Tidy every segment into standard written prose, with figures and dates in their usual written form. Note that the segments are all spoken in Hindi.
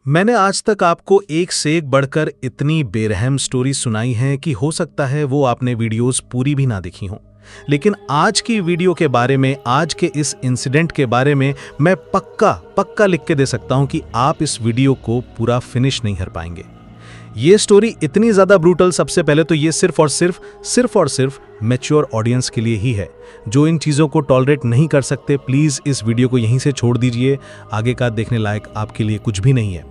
मैंने आज तक आपको एक से एक बढ़कर इतनी बेरहम स्टोरी सुनाई है कि हो सकता है वो आपने वीडियोस पूरी भी ना देखी हों। लेकिन आज की वीडियो के बारे में, आज के इस इंसिडेंट के बारे में मैं पक्का लिख के दे सकता हूं कि आप इस वीडियो को पूरा फिनिश नहीं कर पाएंगे। ये स्टोरी इतनी ज़्यादा ब्रूटल, सबसे पहले तो ये सिर्फ और सिर्फ मैच्योर ऑडियंस के लिए ही है। जो इन चीज़ों को टॉलरेट नहीं कर सकते, प्लीज़ इस वीडियो को यहीं से छोड़ दीजिए। आगे का देखने लायक आपके लिए कुछ भी नहीं है।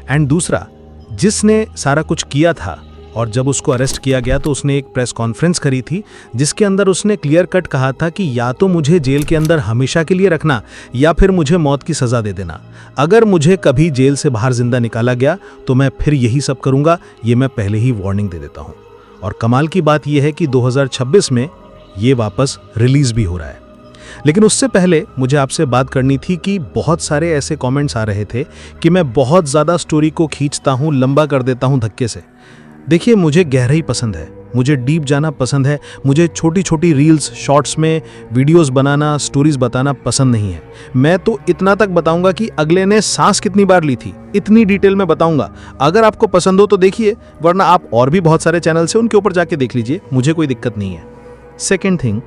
एंड दूसरा, जिसने सारा कुछ किया था और जब उसको अरेस्ट किया गया तो उसने एक प्रेस कॉन्फ्रेंस करी थी जिसके अंदर उसने क्लियर कट कहा था कि या तो मुझे जेल के अंदर हमेशा के लिए रखना या फिर मुझे मौत की सज़ा दे देना। अगर मुझे कभी जेल से बाहर जिंदा निकाला गया तो मैं फिर यही सब करूंगा, ये मैं पहले ही वार्निंग दे देता हूं। और कमाल की बात यह है कि 2026 में ये वापस रिलीज भी हो रहा है। लेकिन उससे पहले मुझे आपसे बात करनी थी कि बहुत सारे ऐसे कमेंट्स आ रहे थे कि मैं बहुत ज़्यादा स्टोरी को खींचता हूं, लंबा कर देता हूं धक्के से। देखिए, मुझे गहराई पसंद है, मुझे डीप जाना पसंद है, मुझे छोटी छोटी रील्स शॉर्ट्स में वीडियोस बनाना, स्टोरीज बताना पसंद नहीं है। मैं तो इतना तक बताऊंगा कि अगले ने सांस कितनी बार ली थी, इतनी डिटेल में बताऊंगा। अगर आपको पसंद हो तो देखिए, वरना आप और भी बहुत सारे चैनल से उनके ऊपर जाके देख लीजिए, मुझे कोई दिक्कत नहीं है। सेकेंड थिंग,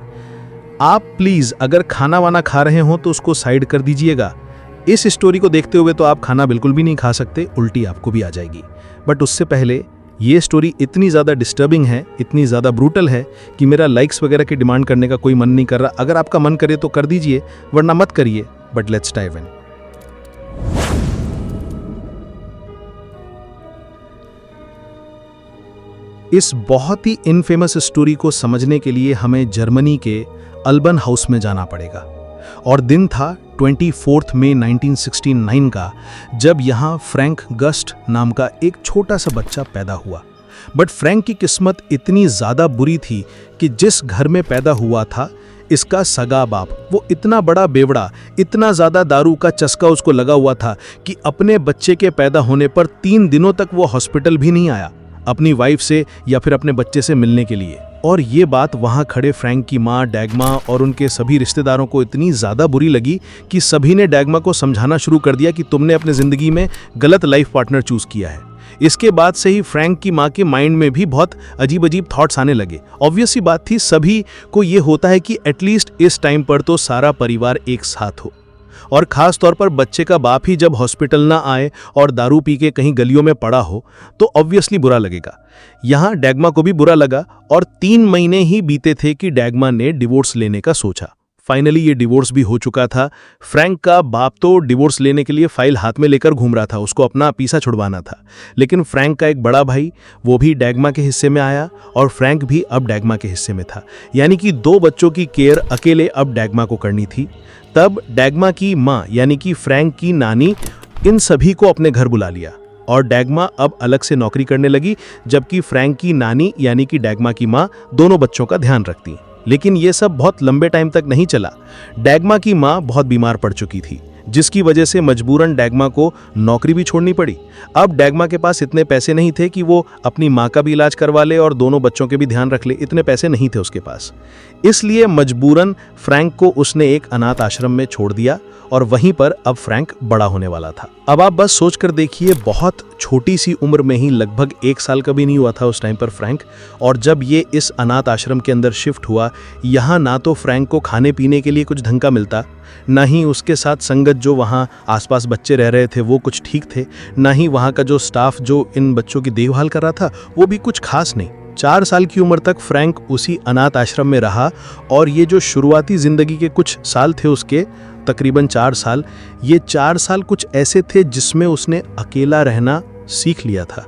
आप प्लीज़ अगर खाना वाना खा रहे हो तो उसको साइड कर दीजिएगा। इस स्टोरी को देखते हुए तो आप खाना बिल्कुल भी नहीं खा सकते, उल्टी आपको भी आ जाएगी। बट उससे पहले, ये स्टोरी इतनी ज़्यादा डिस्टर्बिंग है, इतनी ज़्यादा ब्रूटल है कि मेरा लाइक्स वगैरह की डिमांड करने का कोई मन नहीं कर रहा। अगर आपका मन करे तो कर दीजिए, वरना मत करिए। But let's dive in. इस बहुत ही इनफेमस स्टोरी को समझने के लिए हमें जर्मनी के अल्बन हाउस में जाना पड़ेगा। और दिन था 24 मई 1969 का, जब यहाँ फ्रैंक गस्ट नाम का एक छोटा सा बच्चा पैदा हुआ। बट फ्रैंक की किस्मत इतनी ज़्यादा बुरी थी कि जिस घर में पैदा हुआ था, इसका सगा बाप, वो इतना बड़ा बेवड़ा, इतना ज़्यादा दारू का चस्का उसको लगा हुआ था कि अपने बच्चे के पैदा होने पर 3 दिनों तक वो हॉस्पिटल भी नहीं आया अपनी वाइफ से या फिर अपने बच्चे से मिलने के लिए। और ये बात वहाँ खड़े फ्रैंक की माँ डैगमा और उनके सभी रिश्तेदारों को इतनी ज़्यादा बुरी लगी कि सभी ने डैगमा को समझाना शुरू कर दिया कि तुमने अपने ज़िंदगी में गलत लाइफ पार्टनर चूज़ किया है। इसके बाद से ही फ्रैंक की माँ के माइंड में भी बहुत अजीब थॉट्स आने लगे। ऑब्वियस सी बात थी, सभी को ये होता है कि एटलीस्ट इस टाइम पर तो सारा परिवार एक साथ हो। और ख़ास तौर पर बच्चे का बाप ही जब हॉस्पिटल ना आए और दारू पी के कहीं गलियों में पड़ा हो तो ऑब्वियसली बुरा लगेगा। यहाँ डैगमा को भी बुरा लगा और 3 महीने ही बीते थे कि डैगमा ने डिवोर्स लेने का सोचा। फाइनली ये डिवोर्स भी हो चुका था। फ्रैंक का बाप तो डिवोर्स लेने के लिए फाइल हाथ में लेकर घूम रहा था, उसको अपना पीछा छुड़वाना था। लेकिन फ्रैंक का एक बड़ा भाई, वो भी डैगमा के हिस्से में आया और फ्रैंक भी अब डैगमा के हिस्से में था। यानी कि 2 बच्चों की केयर अकेले अब डैगमा को करनी थी। तब डैगमा की माँ यानी कि फ्रैंक की नानी इन सभी को अपने घर बुला लिया और डैगमा अब अलग से नौकरी करने लगी, जबकि फ्रैंक की नानी यानी कि डैगमा की माँ दोनों बच्चों का ध्यान रखती। लेकिन ये सब बहुत लंबे टाइम तक नहीं चला। डैगमा की माँ बहुत बीमार पड़ चुकी थी, जिसकी वजह से मजबूरन डैगमा को नौकरी भी छोड़नी पड़ी। अब डैगमा के पास इतने पैसे नहीं थे कि वो अपनी माँ का भी इलाज करवा ले और दोनों बच्चों के भी ध्यान रख ले, इतने पैसे नहीं थे उसके पास। इसलिए मजबूरन फ्रैंक को उसने एक अनाथ आश्रम में छोड़ दिया और वहीं पर अब फ्रैंक बड़ा होने वाला था। अब आप बस सोच कर देखिए, बहुत छोटी सी उम्र में ही, लगभग 1 साल का भी नहीं हुआ था उस टाइम पर फ्रैंक। और जब ये इस अनाथ आश्रम के अंदर शिफ्ट हुआ, यहाँ ना तो फ्रैंक को खाने पीने के लिए कुछ ढंग का मिलता, ना ही उसके साथ संगत जो वहाँ आसपास बच्चे रह रहे थे वो कुछ ठीक थे, ना ही वहाँ का जो स्टाफ जो इन बच्चों की देखभाल कर रहा था वो भी कुछ खास नहीं। 4 साल की उम्र तक फ्रैंक उसी अनाथ आश्रम में रहा और ये जो शुरुआती ज़िंदगी के कुछ साल थे उसके, तकरीबन 4 साल, ये 4 साल कुछ ऐसे थे जिसमें उसने अकेला रहना सीख लिया था।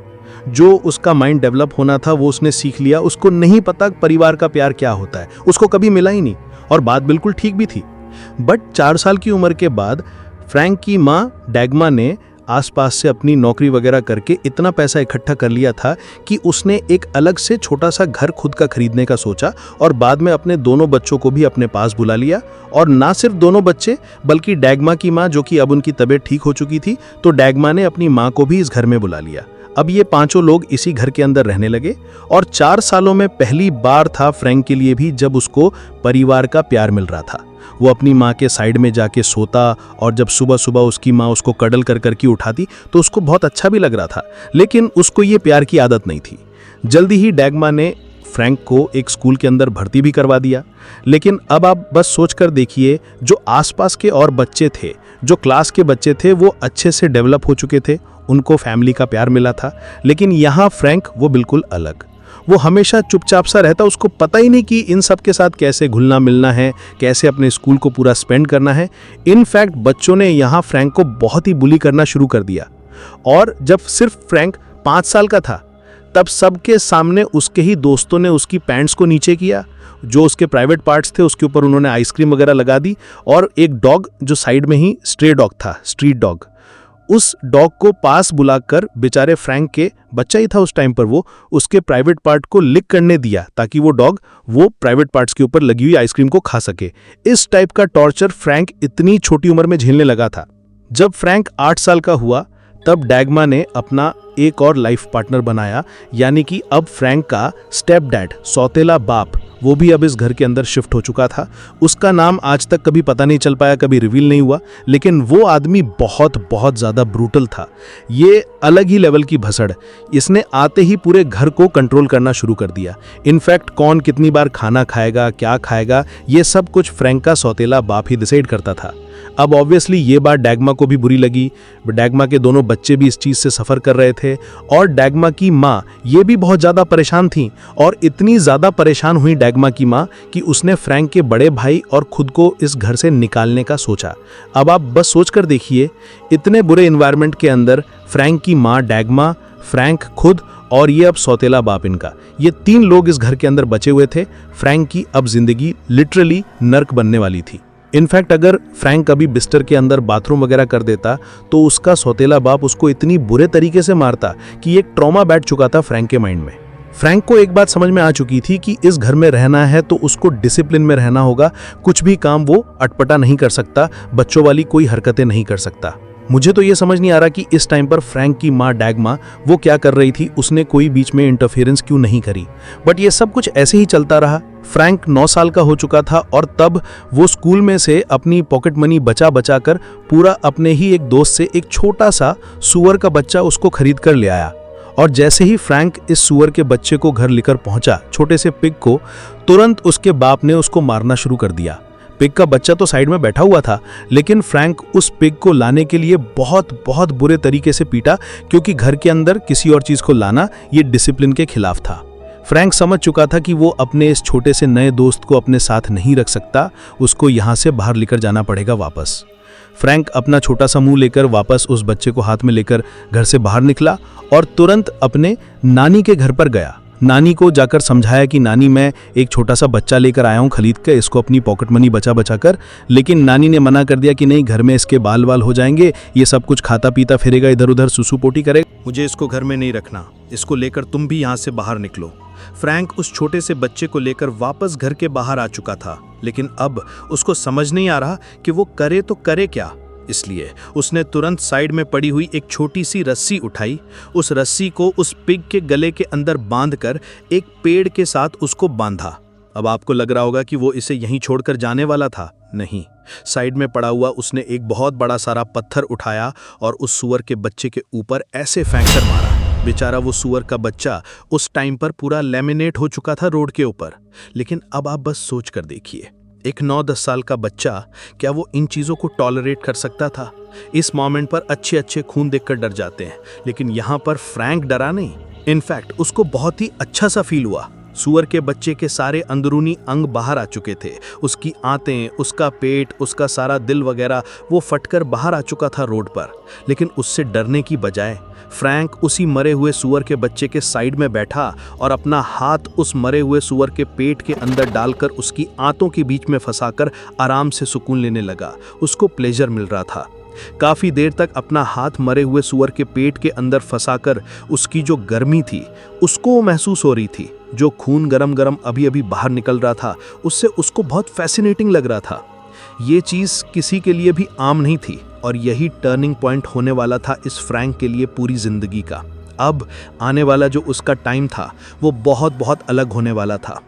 जो उसका माइंड डेवलप होना था वो उसने सीख लिया। उसको नहीं पता परिवार का प्यार क्या होता है, उसको कभी मिला ही नहीं और बात बिल्कुल ठीक भी थी। बट 4 साल की उम्र के बाद फ्रैंक की माँ डैगमा ने आसपास से अपनी नौकरी वगैरह करके इतना पैसा इकट्ठा कर लिया था कि उसने एक अलग से छोटा सा घर खुद का खरीदने का सोचा और बाद में अपने दोनों बच्चों को भी अपने पास बुला लिया। और ना सिर्फ दोनों बच्चे बल्कि डैगमा की माँ, जो कि अब उनकी तबीयत ठीक हो चुकी थी, तो डैगमा ने अपनी माँ को भी इस घर में बुला लिया। अब ये 5 लोग इसी घर के अंदर रहने लगे और 4 सालों में पहली बार था फ्रैंक के लिए भी जब उसको परिवार का प्यार मिल रहा था। वो अपनी माँ के साइड में जाके सोता और जब सुबह सुबह उसकी माँ उसको कडल कर करके उठाती तो उसको बहुत अच्छा भी लग रहा था, लेकिन उसको ये प्यार की आदत नहीं थी। जल्दी ही डैगमा ने फ्रैंक को एक स्कूल के अंदर भर्ती भी करवा दिया। लेकिन अब आप बस सोच कर देखिए, जो आसपास के और बच्चे थे, जो क्लास के बच्चे थे, वो अच्छे से डेवलप हो चुके थे, उनको फैमिली का प्यार मिला था। लेकिन यहाँ फ्रैंक वो बिल्कुल अलग, वो हमेशा चुपचाप सा रहता, उसको पता ही नहीं कि इन सब के साथ कैसे घुलना मिलना है, कैसे अपने स्कूल को पूरा स्पेंड करना है। इनफैक्ट बच्चों ने यहाँ फ्रैंक को बहुत ही बुली करना शुरू कर दिया। और जब सिर्फ फ्रैंक 5 साल का था, तब सबके सामने उसके ही दोस्तों ने उसकी पैंट्स को नीचे किया, जो उसके प्राइवेट पार्ट्स थे उसके ऊपर उन्होंने आइसक्रीम वगैरह लगा दी। और एक डॉग जो साइड में ही स्ट्रे डॉग था, स्ट्रीट डॉग, उस डॉग को पास बुलाकर बेचारे फ्रैंक के, बच्चा ही था उस टाइम पर, वो उसके प्राइवेट पार्ट को लिक करने दिया ताकि वो डॉग वो प्राइवेट पार्ट्स के ऊपर लगी हुई आइसक्रीम को खा सके। इस टाइप का टॉर्चर फ्रैंक इतनी छोटी उम्र में झेलने लगा था। जब फ्रैंक 8 साल का हुआ तब डैगमा ने अपना एक और लाइफ पार्टनर बनाया, यानी कि अब फ्रैंक का स्टेप डैड, सौतेला बाप, वो भी अब इस घर के अंदर शिफ्ट हो चुका था। उसका नाम आज तक कभी पता नहीं चल पाया, कभी रिवील नहीं हुआ, लेकिन वो आदमी बहुत बहुत ज़्यादा ब्रूटल था। ये अलग ही लेवल की भसड़, इसने आते ही पूरे घर को कंट्रोल करना शुरू कर दिया। इनफैक्ट कौन कितनी बार खाना खाएगा, क्या खाएगा, ये सब कुछ फ्रैंक का सौतेला बाप ही डिसाइड करता था। अब ऑब्वियसली ये बात डैगमा को भी बुरी लगी। डैगमा के दोनों बच्चे भी इस चीज़ से सफ़र कर रहे थे और डैगमा की माँ ये भी बहुत ज़्यादा परेशान थी। और इतनी ज़्यादा परेशान हुई डैगमा की माँ कि उसने फ्रैंक के बड़े भाई और खुद को इस घर से निकालने का सोचा। अब आप बस सोच कर देखिए, इतने बुरे इन्वायरमेंट के अंदर फ्रैंक की माँ डैगमा, फ्रैंक खुद और ये अब सौतेला बाप, इनका ये 3 लोग इस घर के अंदर बचे हुए थे। फ्रैंक की अब जिंदगी लिटरली नर्क बनने वाली थी। इनफैक्ट अगर फ्रैंक कभी बिस्तर के अंदर बाथरूम वगैरह कर देता तो उसका सौतेला बाप उसको इतनी बुरे तरीके से मारता कि एक ट्रॉमा बैठ चुका था फ्रैंक के माइंड में। फ्रैंक को एक बात समझ में आ चुकी थी कि इस घर में रहना है तो उसको डिसिप्लिन में रहना होगा, कुछ भी काम वो अटपटा नहीं कर सकता, बच्चों वाली कोई हरकतें नहीं कर सकता। मुझे तो ये समझ नहीं आ रहा कि इस टाइम पर फ्रैंक की माँ डैगमा वो क्या कर रही थी, उसने कोई बीच में इंटरफेरेंस क्यों नहीं करी। बट ये सब कुछ ऐसे ही चलता रहा। फ्रैंक 9 साल का हो चुका था और तब वो स्कूल में से अपनी पॉकेट मनी बचा बचा कर पूरा अपने ही एक दोस्त से एक छोटा सा सूअर का बच्चा उसको खरीद कर ले आया। और जैसे ही फ्रैंक इस सूअर के बच्चे को घर लेकर पहुंचा, छोटे से पिग को, तुरंत उसके बाप ने उसको मारना शुरू कर दिया। पिग का बच्चा तो साइड में बैठा हुआ था, लेकिन फ्रैंक उस पिग को लाने के लिए बहुत बहुत बुरे तरीके से पीटा, क्योंकि घर के अंदर किसी और चीज़ को लाना ये डिसिप्लिन के खिलाफ था। फ्रैंक समझ चुका था कि वो अपने इस छोटे से नए दोस्त को अपने साथ नहीं रख सकता, उसको यहाँ से बाहर लेकर जाना पड़ेगा वापस। फ्रैंक अपना छोटा सा मुंह लेकर वापस उस बच्चे को हाथ में लेकर घर से बाहर निकला और तुरंत अपने नानी के घर पर गया। नानी को जाकर समझाया कि नानी, मैं एक छोटा सा बच्चा लेकर आया हूँ खरीद कर, इसको अपनी पॉकेट मनी बचा बचा कर। लेकिन नानी ने मना कर दिया कि नहीं, घर में इसके बाल वाल हो जाएंगे, ये सब कुछ खाता पीता फिरेगा, इधर उधर सुसु पोटी करेगा, मुझे इसको घर में नहीं रखना, इसको लेकर तुम भी यहाँ से बाहर निकलो। फ्रैंक उस छोटे से बच्चे को लेकर वापस घर के बाहर आ चुका था, लेकिन अब उसको समझ नहीं आ रहा कि वो करे तो करे क्या। इसलिए उसने तुरंत साइड में पड़ी हुई एक छोटी सी रस्सी उठाई, उस रस्सी को उस पिग के गले के अंदर बांधकर एक पेड़ के साथ उसको बांधा। अब आपको लग रहा होगा कि वो इसे यहीं छोड़कर जाने वाला था। नहीं, साइड में पड़ा हुआ उसने एक बहुत बड़ा सारा पत्थर उठाया और उस सूअर के बच्चे के ऊपर ऐसे फेंक कर मारा। बेचारा वो सूअर का बच्चा उस टाइम पर पूरा लैमिनेट हो चुका था रोड के ऊपर। लेकिन अब आप बस सोच कर देखिए, एक 9-10 साल का बच्चा, क्या वो इन चीज़ों को टॉलरेट कर सकता था? इस मोमेंट पर अच्छे अच्छे खून देखकर डर जाते हैं, लेकिन यहाँ पर फ्रैंक डरा नहीं। इनफैक्ट उसको बहुत ही अच्छा सा फील हुआ। सूअर के बच्चे के सारे अंदरूनी अंग बाहर आ चुके थे, उसकी आंतें, उसका पेट, उसका सारा दिल वगैरह वो फटकर बाहर आ चुका था रोड पर। लेकिन उससे डरने की बजाय फ्रैंक उसी मरे हुए सूअर के बच्चे के साइड में बैठा और अपना हाथ उस मरे हुए सूअर के पेट के अंदर डालकर उसकी आंतों के बीच में फंसाकर आराम से सुकून लेने लगा। उसको प्लेजर मिल रहा था। काफ़ी देर तक अपना हाथ मरे हुए सूअर के पेट के अंदर फंसाकर उसकी जो गर्मी थी उसको महसूस हो रही थी। जो खून गरम गरम अभी अभी बाहर निकल रहा था, उससे उसको बहुत फैसिनेटिंग लग रहा था। ये चीज़ किसी के लिए भी आम नहीं थी और यही टर्निंग पॉइंट होने वाला था इस फ्रैंक के लिए पूरी ज़िंदगी का। अब आने वाला जो उसका टाइम था वो बहुत बहुत अलग होने वाला था।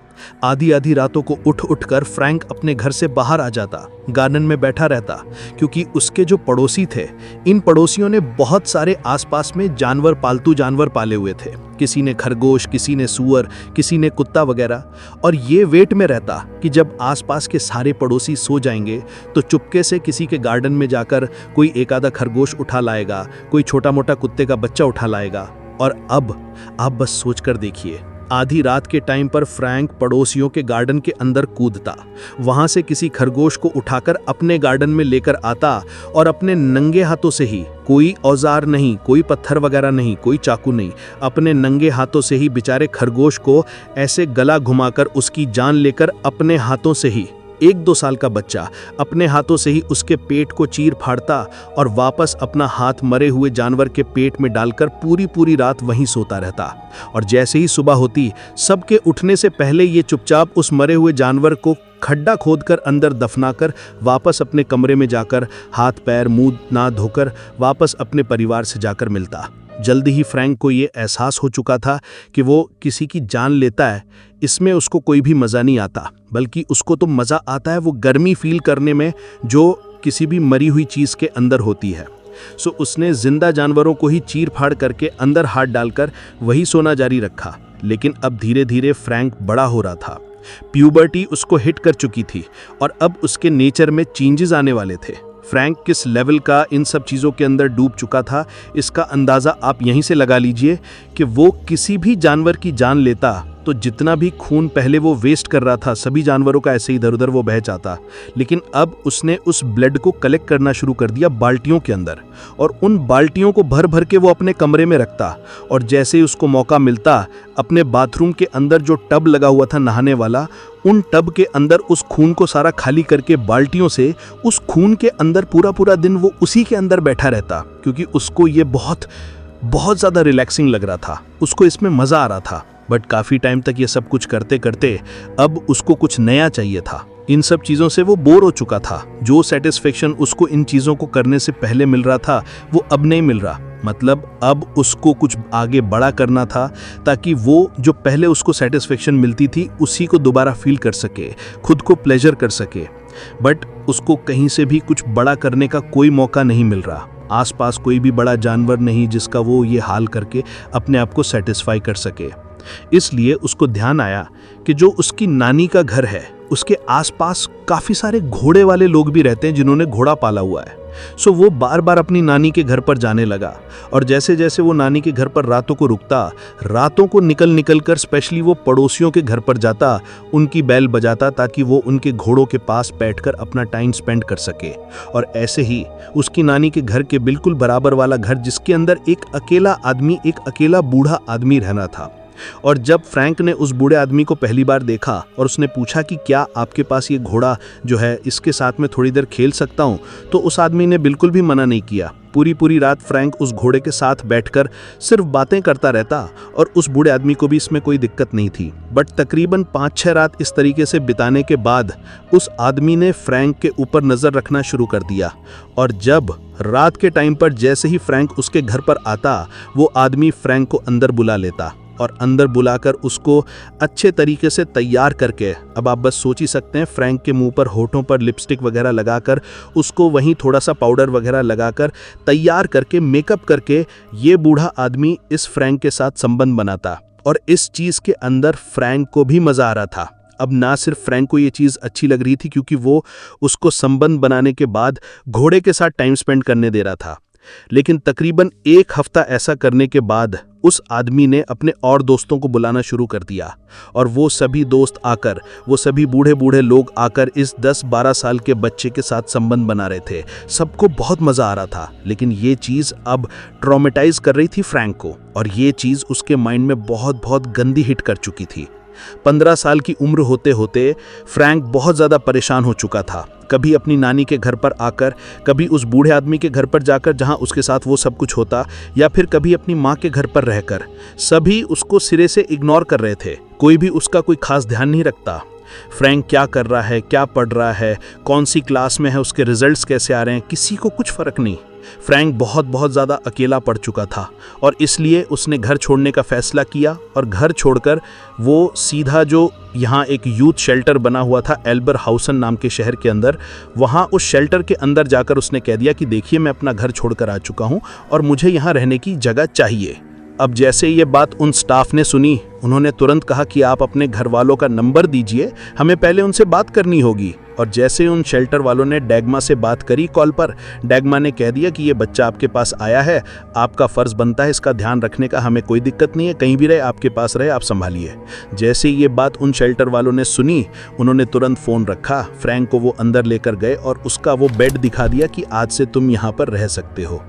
आधी आधी रातों को उठ उठकर फ्रैंक अपने घर से बाहर आ जाता, गार्डन में बैठा रहता, क्योंकि उसके जो पड़ोसी थे, इन पड़ोसियों ने बहुत सारे आसपास में जानवर, पालतू जानवर पाले हुए थे। किसी ने खरगोश, किसी ने सूअर, किसी ने कुत्ता वगैरह। और ये वेट में रहता कि जब आसपास के सारे पड़ोसी सो जाएंगे तो चुपके से किसी के गार्डन में जाकर कोई एक आधा खरगोश उठा लाएगा, कोई छोटा मोटा कुत्ते का बच्चा उठा लाएगा। और अब आप बस सोच कर देखिए, आधी रात के टाइम पर फ्रैंक पड़ोसियों के गार्डन के अंदर कूदता, वहां से किसी खरगोश को उठाकर अपने गार्डन में लेकर आता और अपने नंगे हाथों से ही, कोई औजार नहीं, कोई पत्थर वगैरह नहीं, कोई चाकू नहीं, अपने नंगे हाथों से ही बेचारे खरगोश को ऐसे गला घुमाकर उसकी जान लेकर अपने हाथों से ही, 1-2 साल का बच्चा अपने हाथों से ही उसके पेट को चीर फाड़ता और वापस अपना हाथ मरे हुए जानवर के पेट में डालकर पूरी रात वहीं सोता रहता। और जैसे ही सुबह होती, सबके उठने से पहले ये चुपचाप उस मरे हुए जानवर को खड्डा खोदकर अंदर दफनाकर वापस अपने कमरे में जाकर हाथ पैर मुंह ना धोकर वापस अपने परिवार से जाकर मिलता। जल्दी ही फ्रैंक को ये एहसास हो चुका था कि वो किसी की जान लेता है, इसमें उसको कोई भी मज़ा नहीं आता, बल्कि उसको तो मज़ा आता है वो गर्मी फील करने में जो किसी भी मरी हुई चीज़ के अंदर होती है। सो उसने जिंदा जानवरों को ही चीर फाड़ करके अंदर हाथ डालकर वही सोना जारी रखा। लेकिन अब धीरे धीरे फ्रैंक बड़ा हो रहा था, प्यूबर्टी उसको हिट कर चुकी थी और अब उसके नेचर में चेंजेस आने वाले थे। फ्रैंक किस लेवल का इन सब चीज़ों के अंदर डूब चुका था, इसका अंदाज़ा आप यहीं से लगा लीजिए कि वो किसी भी जानवर की जान लेता तो जितना भी खून पहले वो वेस्ट कर रहा था, सभी जानवरों का ऐसे इधर उधर वो बह जाता। लेकिन अब उसने उस ब्लड को कलेक्ट करना शुरू कर दिया बाल्टियों के अंदर, और उन बाल्टियों को भर भर के वो अपने कमरे में रखता। और जैसे ही उसको मौका मिलता, अपने बाथरूम के अंदर जो टब लगा हुआ था नहाने वाला, उन टब के अंदर उस खून को सारा खाली करके बाल्टियों से उस खून के अंदर पूरा दिन वो उसी के अंदर बैठा रहता, क्योंकि उसको ये बहुत ज़्यादा रिलैक्सिंग लग रहा था, उसको इसमें मज़ा आ रहा था। बट काफ़ी टाइम तक ये सब कुछ करते करते अब उसको कुछ नया चाहिए था। इन सब चीज़ों से वो बोर हो चुका था। जो सेटिस्फेक्शन उसको इन चीज़ों को करने से पहले मिल रहा था, वो अब नहीं मिल रहा। मतलब अब उसको कुछ आगे बड़ा करना था, ताकि वो जो पहले उसको सेटिस्फेक्शन मिलती थी उसी को दोबारा फील कर सके, खुद को प्लेजर कर सके। बट उसको कहीं से भी कुछ बड़ा करने का कोई मौका नहीं मिल रहा। आसपास कोई भी बड़ा जानवर नहीं जिसका वो ये हाल करके अपने आप को सेटिस्फाई कर सके। इसलिए उसको ध्यान आया कि जो उसकी नानी का घर है, उसके आसपास काफ़ी सारे घोड़े वाले लोग भी रहते हैं जिन्होंने घोड़ा पाला हुआ है। सो वो बार बार अपनी नानी के घर पर जाने लगा, और जैसे जैसे वो नानी के घर पर रातों को रुकता, रातों को निकल कर स्पेशली वो पड़ोसियों के घर पर जाता, उनकी बैल बजाता ताकि वो उनके घोड़ों के पास बैठकर अपना टाइम स्पेंड कर सके। और ऐसे ही उसकी नानी के घर के बिल्कुल बराबर वाला घर, जिसके अंदर एक अकेला बूढ़ा आदमी रहना था। और जब फ्रैंक ने उस बूढ़े आदमी को पहली बार देखा और उसने पूछा कि क्या आपके पास ये घोड़ा जो है, इसके साथ में थोड़ी देर खेल सकता हूँ, तो उस आदमी ने बिल्कुल भी मना नहीं किया। पूरी रात फ्रैंक उस घोड़े के साथ बैठकर सिर्फ बातें करता रहता, और उस बूढ़े आदमी को भी इसमें कोई दिक्कत नहीं थी। बट तकरीबन 5-6 रात इस तरीके से बिताने के बाद उस आदमी ने फ्रैंक के ऊपर नज़र रखना शुरू कर दिया। और जब रात के टाइम पर जैसे ही फ्रैंक उसके घर पर आता, वो आदमी फ्रैंक को अंदर बुला लेता, और अंदर बुलाकर उसको अच्छे तरीके से तैयार करके, अब आप बस सोच ही सकते हैं, फ्रैंक के मुंह पर, होठों पर लिपस्टिक वगैरह लगाकर, उसको वहीं थोड़ा सा पाउडर वगैरह लगाकर तैयार करके, मेकअप करके ये बूढ़ा आदमी इस फ्रैंक के साथ संबंध बनाता। और इस चीज़ के अंदर फ्रैंक को भी मज़ा आ रहा था। अब ना सिर्फ फ्रैंक को ये चीज़ अच्छी लग रही थी क्योंकि वो उसको संबंध बनाने के बाद घोड़े के साथ टाइम स्पेंड करने दे रहा था, लेकिन तकरीबन 1 हफ्ता ऐसा करने के बाद उस आदमी ने अपने और दोस्तों को बुलाना शुरू कर दिया। और वो सभी दोस्त आकर, वो सभी बूढ़े लोग आकर इस 10-12 साल के बच्चे के साथ संबंध बना रहे थे। सबको बहुत मज़ा आ रहा था, लेकिन ये चीज़ अब ट्रॉमेटाइज कर रही थी फ्रैंक को, और ये चीज़ उसके माइंड में बहुत गंदी हिट कर चुकी थी। 15 साल की उम्र होते होते फ्रैंक बहुत ज़्यादा परेशान हो चुका था। कभी अपनी नानी के घर पर आकर, कभी उस बूढ़े आदमी के घर पर जाकर जहां उसके साथ वो सब कुछ होता, या फिर कभी अपनी माँ के घर पर रहकर। सभी उसको सिरे से इग्नोर कर रहे थे, कोई भी उसका कोई खास ध्यान नहीं रखता। फ्रैंक क्या कर रहा है, क्या पढ़ रहा है, कौन सी क्लास में है, उसके रिजल्ट्स कैसे आ रहे हैं, किसी को कुछ फ़र्क नहीं। फ्रैंक बहुत बहुत ज़्यादा अकेला पड़ चुका था और इसलिए उसने घर छोड़ने का फैसला किया और घर छोड़कर वो सीधा जो यहाँ एक यूथ शेल्टर बना हुआ था एल्बरहाउसन नाम के शहर के अंदर, वहाँ उस शेल्टर के अंदर जाकर उसने कह दिया कि देखिए मैं अपना घर छोड़कर आ चुका हूँ और मुझे यहाँ रहने की जगह चाहिए। अब जैसे ये बात उन स्टाफ ने सुनी, उन्होंने तुरंत कहा कि आप अपने घर वालों का नंबर दीजिए, हमें पहले उनसे बात करनी होगी। और जैसे उन शेल्टर वालों ने डैगमा से बात करी कॉल पर, डैगमा ने कह दिया कि ये बच्चा आपके पास आया है, आपका फ़र्ज़ बनता है इसका ध्यान रखने का, हमें कोई दिक्कत नहीं है, कहीं भी रहे आपके पास रहे, आप संभालिए। जैसे ये बात उन शेल्टर वालों ने सुनी, उन्होंने तुरंत फ़ोन रखा, फ्रैंक को वो अंदर लेकर गए और उसका वो बेड दिखा दिया कि आज से तुम यहाँ पर रह सकते हो।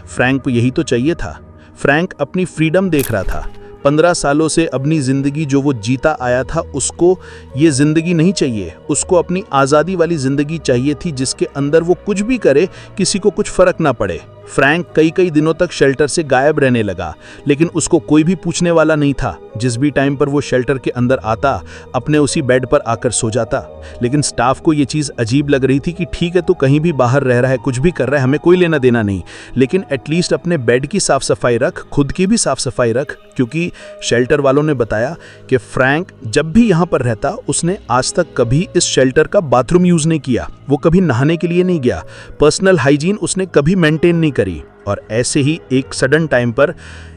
फ्रैंक को यही तो चाहिए था। फ्रैंक अपनी फ्रीडम देख रहा था। 15 सालों से अपनी ज़िंदगी जो वो जीता आया था, उसको ये ज़िंदगी नहीं चाहिए। उसको अपनी आज़ादी वाली ज़िंदगी चाहिए थी जिसके अंदर वो कुछ भी करे, किसी को कुछ फ़र्क ना पड़े। फ्रैंक कई दिनों तक शेल्टर से गायब रहने लगा, लेकिन उसको कोई भी पूछने वाला नहीं था। जिस भी टाइम पर वो शेल्टर के अंदर आता, अपने उसी बेड पर आकर सो जाता। लेकिन स्टाफ को ये चीज़ अजीब लग रही थी कि ठीक है तू कहीं भी बाहर रह रहा है, कुछ भी कर रहा है, हमें कोई लेना देना नहीं, लेकिन एटलीस्ट अपने बेड की साफ सफाई रख, खुद की भी साफ सफाई रख। क्योंकि शेल्टर वालों ने बताया कि फ्रैंक जब भी यहाँ पर रहता, उसने आज तक कभी इस शेल्टर का बाथरूम यूज़ नहीं किया, वो कभी नहाने के लिए नहीं गया, पर्सनल हाइजीन उसने कभी मेंटेन नहीं करी। और ऐसे ही एक सडन टाइम पर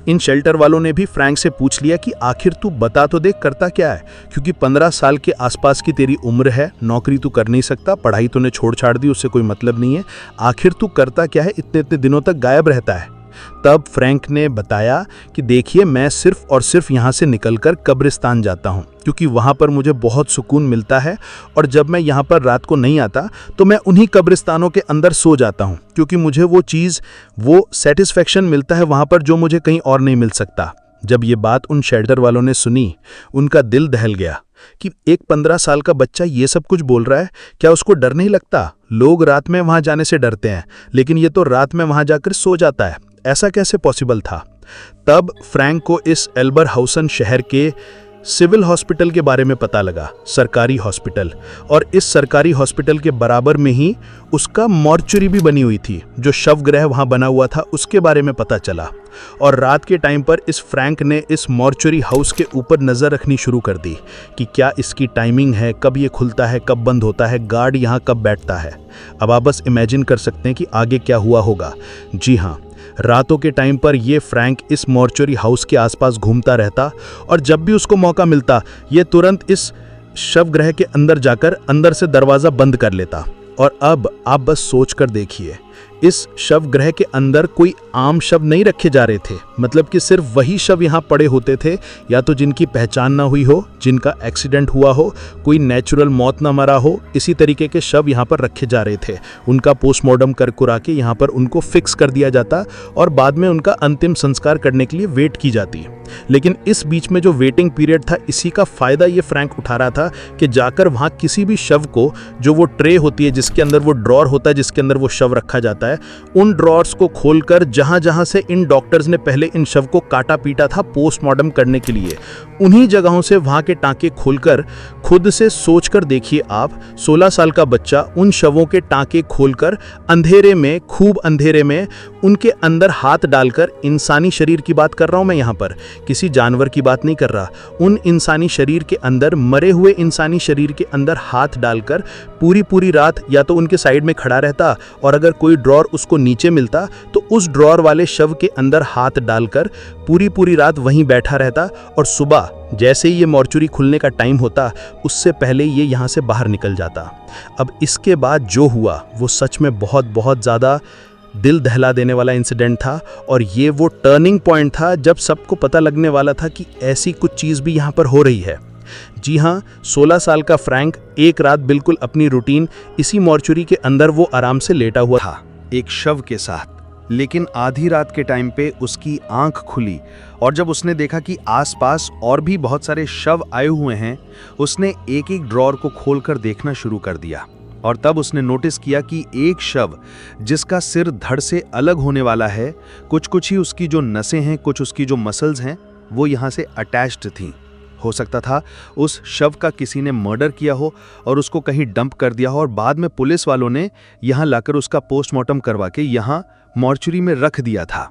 इन शेल्टर वालों ने भी फ्रैंक से पूछ लिया कि आखिर तू बता तो देख करता क्या है, क्योंकि 15 साल के आसपास की तेरी उम्र है, नौकरी तू कर नहीं सकता, पढ़ाई तूने छोड़ छाड़ दी, उससे कोई मतलब नहीं है, आखिर तू करता क्या है, इतने दिनों तक गायब रहता है। तब फ्रैंक ने बताया कि देखिए मैं सिर्फ और सिर्फ यहाँ से निकलकर कब्रिस्तान जाता हूँ, क्योंकि वहाँ पर मुझे बहुत सुकून मिलता है और जब मैं यहाँ पर रात को नहीं आता तो मैं उन्हीं कब्रिस्तानों के अंदर सो जाता हूँ, क्योंकि मुझे वो चीज़, वो सेटिस्फेक्शन मिलता है वहाँ पर जो मुझे कहीं और नहीं मिल सकता। जब ये बात उन शेल्टर वालों ने सुनी, उनका दिल दहल गया कि एक 15 साल का बच्चा ये सब कुछ बोल रहा है, क्या उसको डर नहीं लगता? लोग रात में वहाँ जाने से डरते हैं, लेकिन ये तो रात में वहाँ जाकर सो जाता है, ऐसा कैसे पॉसिबल था? तब फ्रैंक को इस एल्बरहाउसन शहर के सिविल हॉस्पिटल के बारे में पता लगा, सरकारी हॉस्पिटल, और इस सरकारी हॉस्पिटल के बराबर में ही उसका मॉर्चरी भी बनी हुई थी, जो शवगृह वहाँ बना हुआ था, उसके बारे में पता चला। और रात के टाइम पर इस फ्रैंक ने इस मॉर्चरी हाउस के ऊपर नज़र रखनी शुरू कर दी कि क्या इसकी टाइमिंग है, कब ये खुलता है, कब बंद होता है, गार्ड यहाँ कब बैठता है। अब आप बस इमेजिन कर सकते हैं कि आगे क्या हुआ होगा। जी हाँ, रातों के टाइम पर ये फ्रैंक इस मॉर्चरी हाउस के आसपास घूमता रहता और जब भी उसको मौका मिलता, ये तुरंत इस शवगृह के अंदर जाकर अंदर से दरवाज़ा बंद कर लेता। और अब आप बस सोच कर देखिए, इस शवगृह के अंदर कोई आम शव नहीं रखे जा रहे थे, मतलब कि सिर्फ वही शव यहाँ पड़े होते थे, या तो जिनकी पहचान ना हुई हो, जिनका एक्सीडेंट हुआ हो, कोई नेचुरल मौत ना मरा हो, इसी तरीके के शव यहाँ पर रखे जा रहे थे। उनका पोस्टमार्टम कर कुरा के यहाँ पर उनको फिक्स कर दिया जाता और बाद में उनका अंतिम संस्कार करने के लिए वेट की जाती। लेकिन इस बीच में जो वेटिंग पीरियड था, इसी का फ़ायदा ये फ्रैंक उठा रहा था कि जाकर वहाँ किसी भी शव को, जो वो ट्रे होती है जिसके अंदर वो ड्रॉर होता है जिसके अंदर वो शव रखा जाता है, उन ड्रॉर्स को खोलकर जहाँ जहाँ से इन डॉक्टर्स ने पहले इन शव को काटा पीटा था पोस्टमार्टम करने के लिए, उन्हीं जगहों से वहाँ के टाँके खोलकर, खुद से सोचकर देखिए आप, 16 साल का बच्चा उन शवों के टाँके खोलकर अंधेरे में, खूब अंधेरे में, उनके अंदर हाथ डालकर, इंसानी शरीर की बात कर रहा हूँ मैं यहाँ पर, किसी जानवर की बात नहीं कर रहा, उन इंसानी शरीर के अंदर, मरे हुए इंसानी शरीर के अंदर हाथ डालकर पूरी रात या तो उनके साइड में खड़ा रहता, और अगर कोई ड्रॉर उसको नीचे मिलता तो उस ड्रॉर वाले शव के अंदर हाथ डालकर पूरी रात वहीं बैठा रहता, और सुबह जैसे ही ये मॉर्चरी खुलने का टाइम होता, उससे पहले ये यहाँ से बाहर निकल जाता। अब इसके बाद जो हुआ वो सच में बहुत ज़्यादा दिल दहला देने वाला इंसिडेंट था, और ये वो टर्निंग पॉइंट था जब सबको पता लगने वाला था कि ऐसी कुछ चीज़ भी यहाँ पर हो रही है। जी हाँ, 16 साल का फ्रैंक एक रात बिल्कुल अपनी रूटीन इसी मॉर्चरी के अंदर वो आराम से लेटा हुआ था एक शव के साथ, लेकिन आधी रात के टाइम पे उसकी आंख खुली और जब उसने देखा कि आसपास और भी बहुत सारे शव आए हुए हैं, उसने एक एक ड्रॉर को खोलकर देखना शुरू कर दिया। और तब उसने नोटिस किया कि एक शव जिसका सिर धड़ से अलग होने वाला है, कुछ ही उसकी जो नसें हैं, कुछ उसकी जो मसल्स हैं, वो यहाँ से अटैच्ड थीं। हो सकता था उस शव का किसी ने मर्डर किया हो और उसको कहीं डंप कर दिया हो, और बाद में पुलिस वालों ने यहाँ लाकर उसका पोस्टमार्टम करवा के यहाँ मॉर्चुरी में रख दिया था।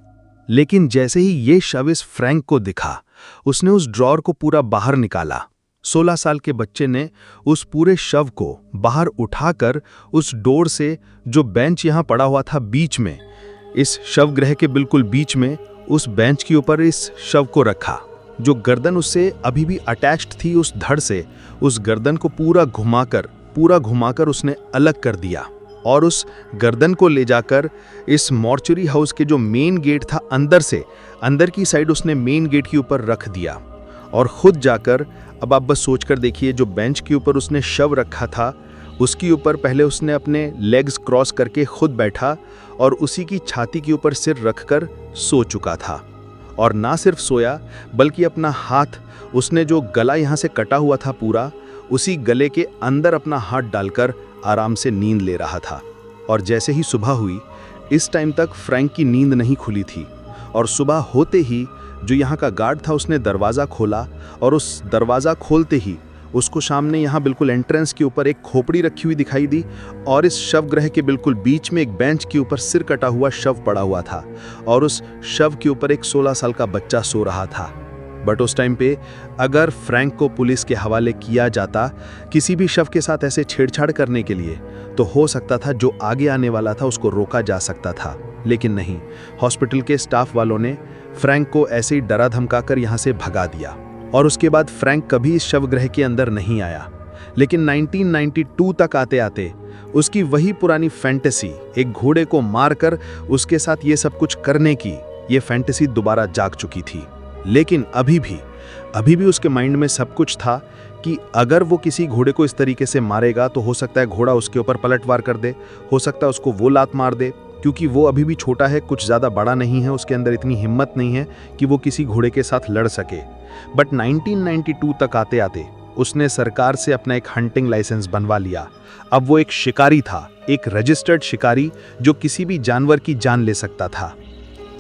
लेकिन जैसे ही ये शव इस फ्रैंक को दिखा, उसने उस ड्रॉर को पूरा बाहर निकाला। 16 साल के बच्चे ने उस पूरे शव को बाहर उठाकर उस डोर से, जो बेंच यहाँ पड़ा हुआ था बीच में, इस शवगृह के बिल्कुल बीच में, उस बेंच के ऊपर इस शव को रखा। जो गर्दन उससे अभी भी अटैच्ड थी उस धड़ से, उस गर्दन को पूरा घुमाकर उसने अलग कर दिया और उस गर्दन को ले जाकर इस मॉर्चुरी हाउस के जो मेन गेट था अंदर की साइड उसने मेन गेट के ऊपर रख दिया और खुद जाकर, अब आप बस सोचकर देखिए, जो बेंच के ऊपर उसने शव रखा था उसके ऊपर पहले उसने अपने लेग्स क्रॉस करके खुद बैठा और उसी की छाती के ऊपर सिर रखकर सो चुका था। और ना सिर्फ सोया बल्कि अपना हाथ, उसने जो गला यहाँ से कटा हुआ था पूरा, उसी गले के अंदर अपना हाथ डालकर आराम से नींद ले रहा था। और जैसे ही सुबह हुई, इस टाइम तक फ्रैंक की नींद नहीं खुली थी और सुबह होते ही जो यहाँ का गार्ड था उसने दरवाज़ा खोला और उस दरवाज़ा खोलते ही उसको सामने यहाँ बिल्कुल एंट्रेंस के ऊपर एक खोपड़ी रखी हुई दिखाई दी और इस शवगृह के बिल्कुल बीच में एक बेंच के ऊपर सिर कटा हुआ शव पड़ा हुआ था और उस शव के ऊपर एक 16 साल का बच्चा सो रहा था। बट उस टाइम पे अगर फ्रैंक को पुलिस के हवाले किया जाता किसी भी शव के साथ ऐसे छेड़छाड़ करने के लिए, तो हो सकता था जो आगे आने वाला था उसको रोका जा सकता था। लेकिन नहीं, हॉस्पिटल के स्टाफ वालों ने फ्रैंक को ऐसे ही डरा धमकाकर यहाँ से भगा दिया और उसके बाद फ्रैंक कभी इस शवगृह के अंदर नहीं आया। लेकिन 1992 तक आते आते उसकी वही पुरानी फैंटेसी, एक घोड़े को मारकर उसके साथ ये सब कुछ करने की, ये फैंटेसी दोबारा जाग चुकी थी। लेकिन अभी भी उसके माइंड में सब कुछ था कि अगर वो किसी घोड़े को इस तरीके से मारेगा तो हो सकता है घोड़ा उसके ऊपर पलटवार कर दे, हो सकता है उसको वो लात मार दे, क्योंकि वो अभी भी छोटा है, कुछ ज़्यादा बड़ा नहीं है, उसके अंदर इतनी हिम्मत नहीं है कि वो किसी घोड़े के साथ लड़ सके। बट 1992 तक आते आते उसने सरकार से अपना एक हंटिंग लाइसेंस बनवा लिया। अब वो एक शिकारी था, एक रजिस्टर्ड शिकारी जो किसी भी जानवर की जान ले सकता था।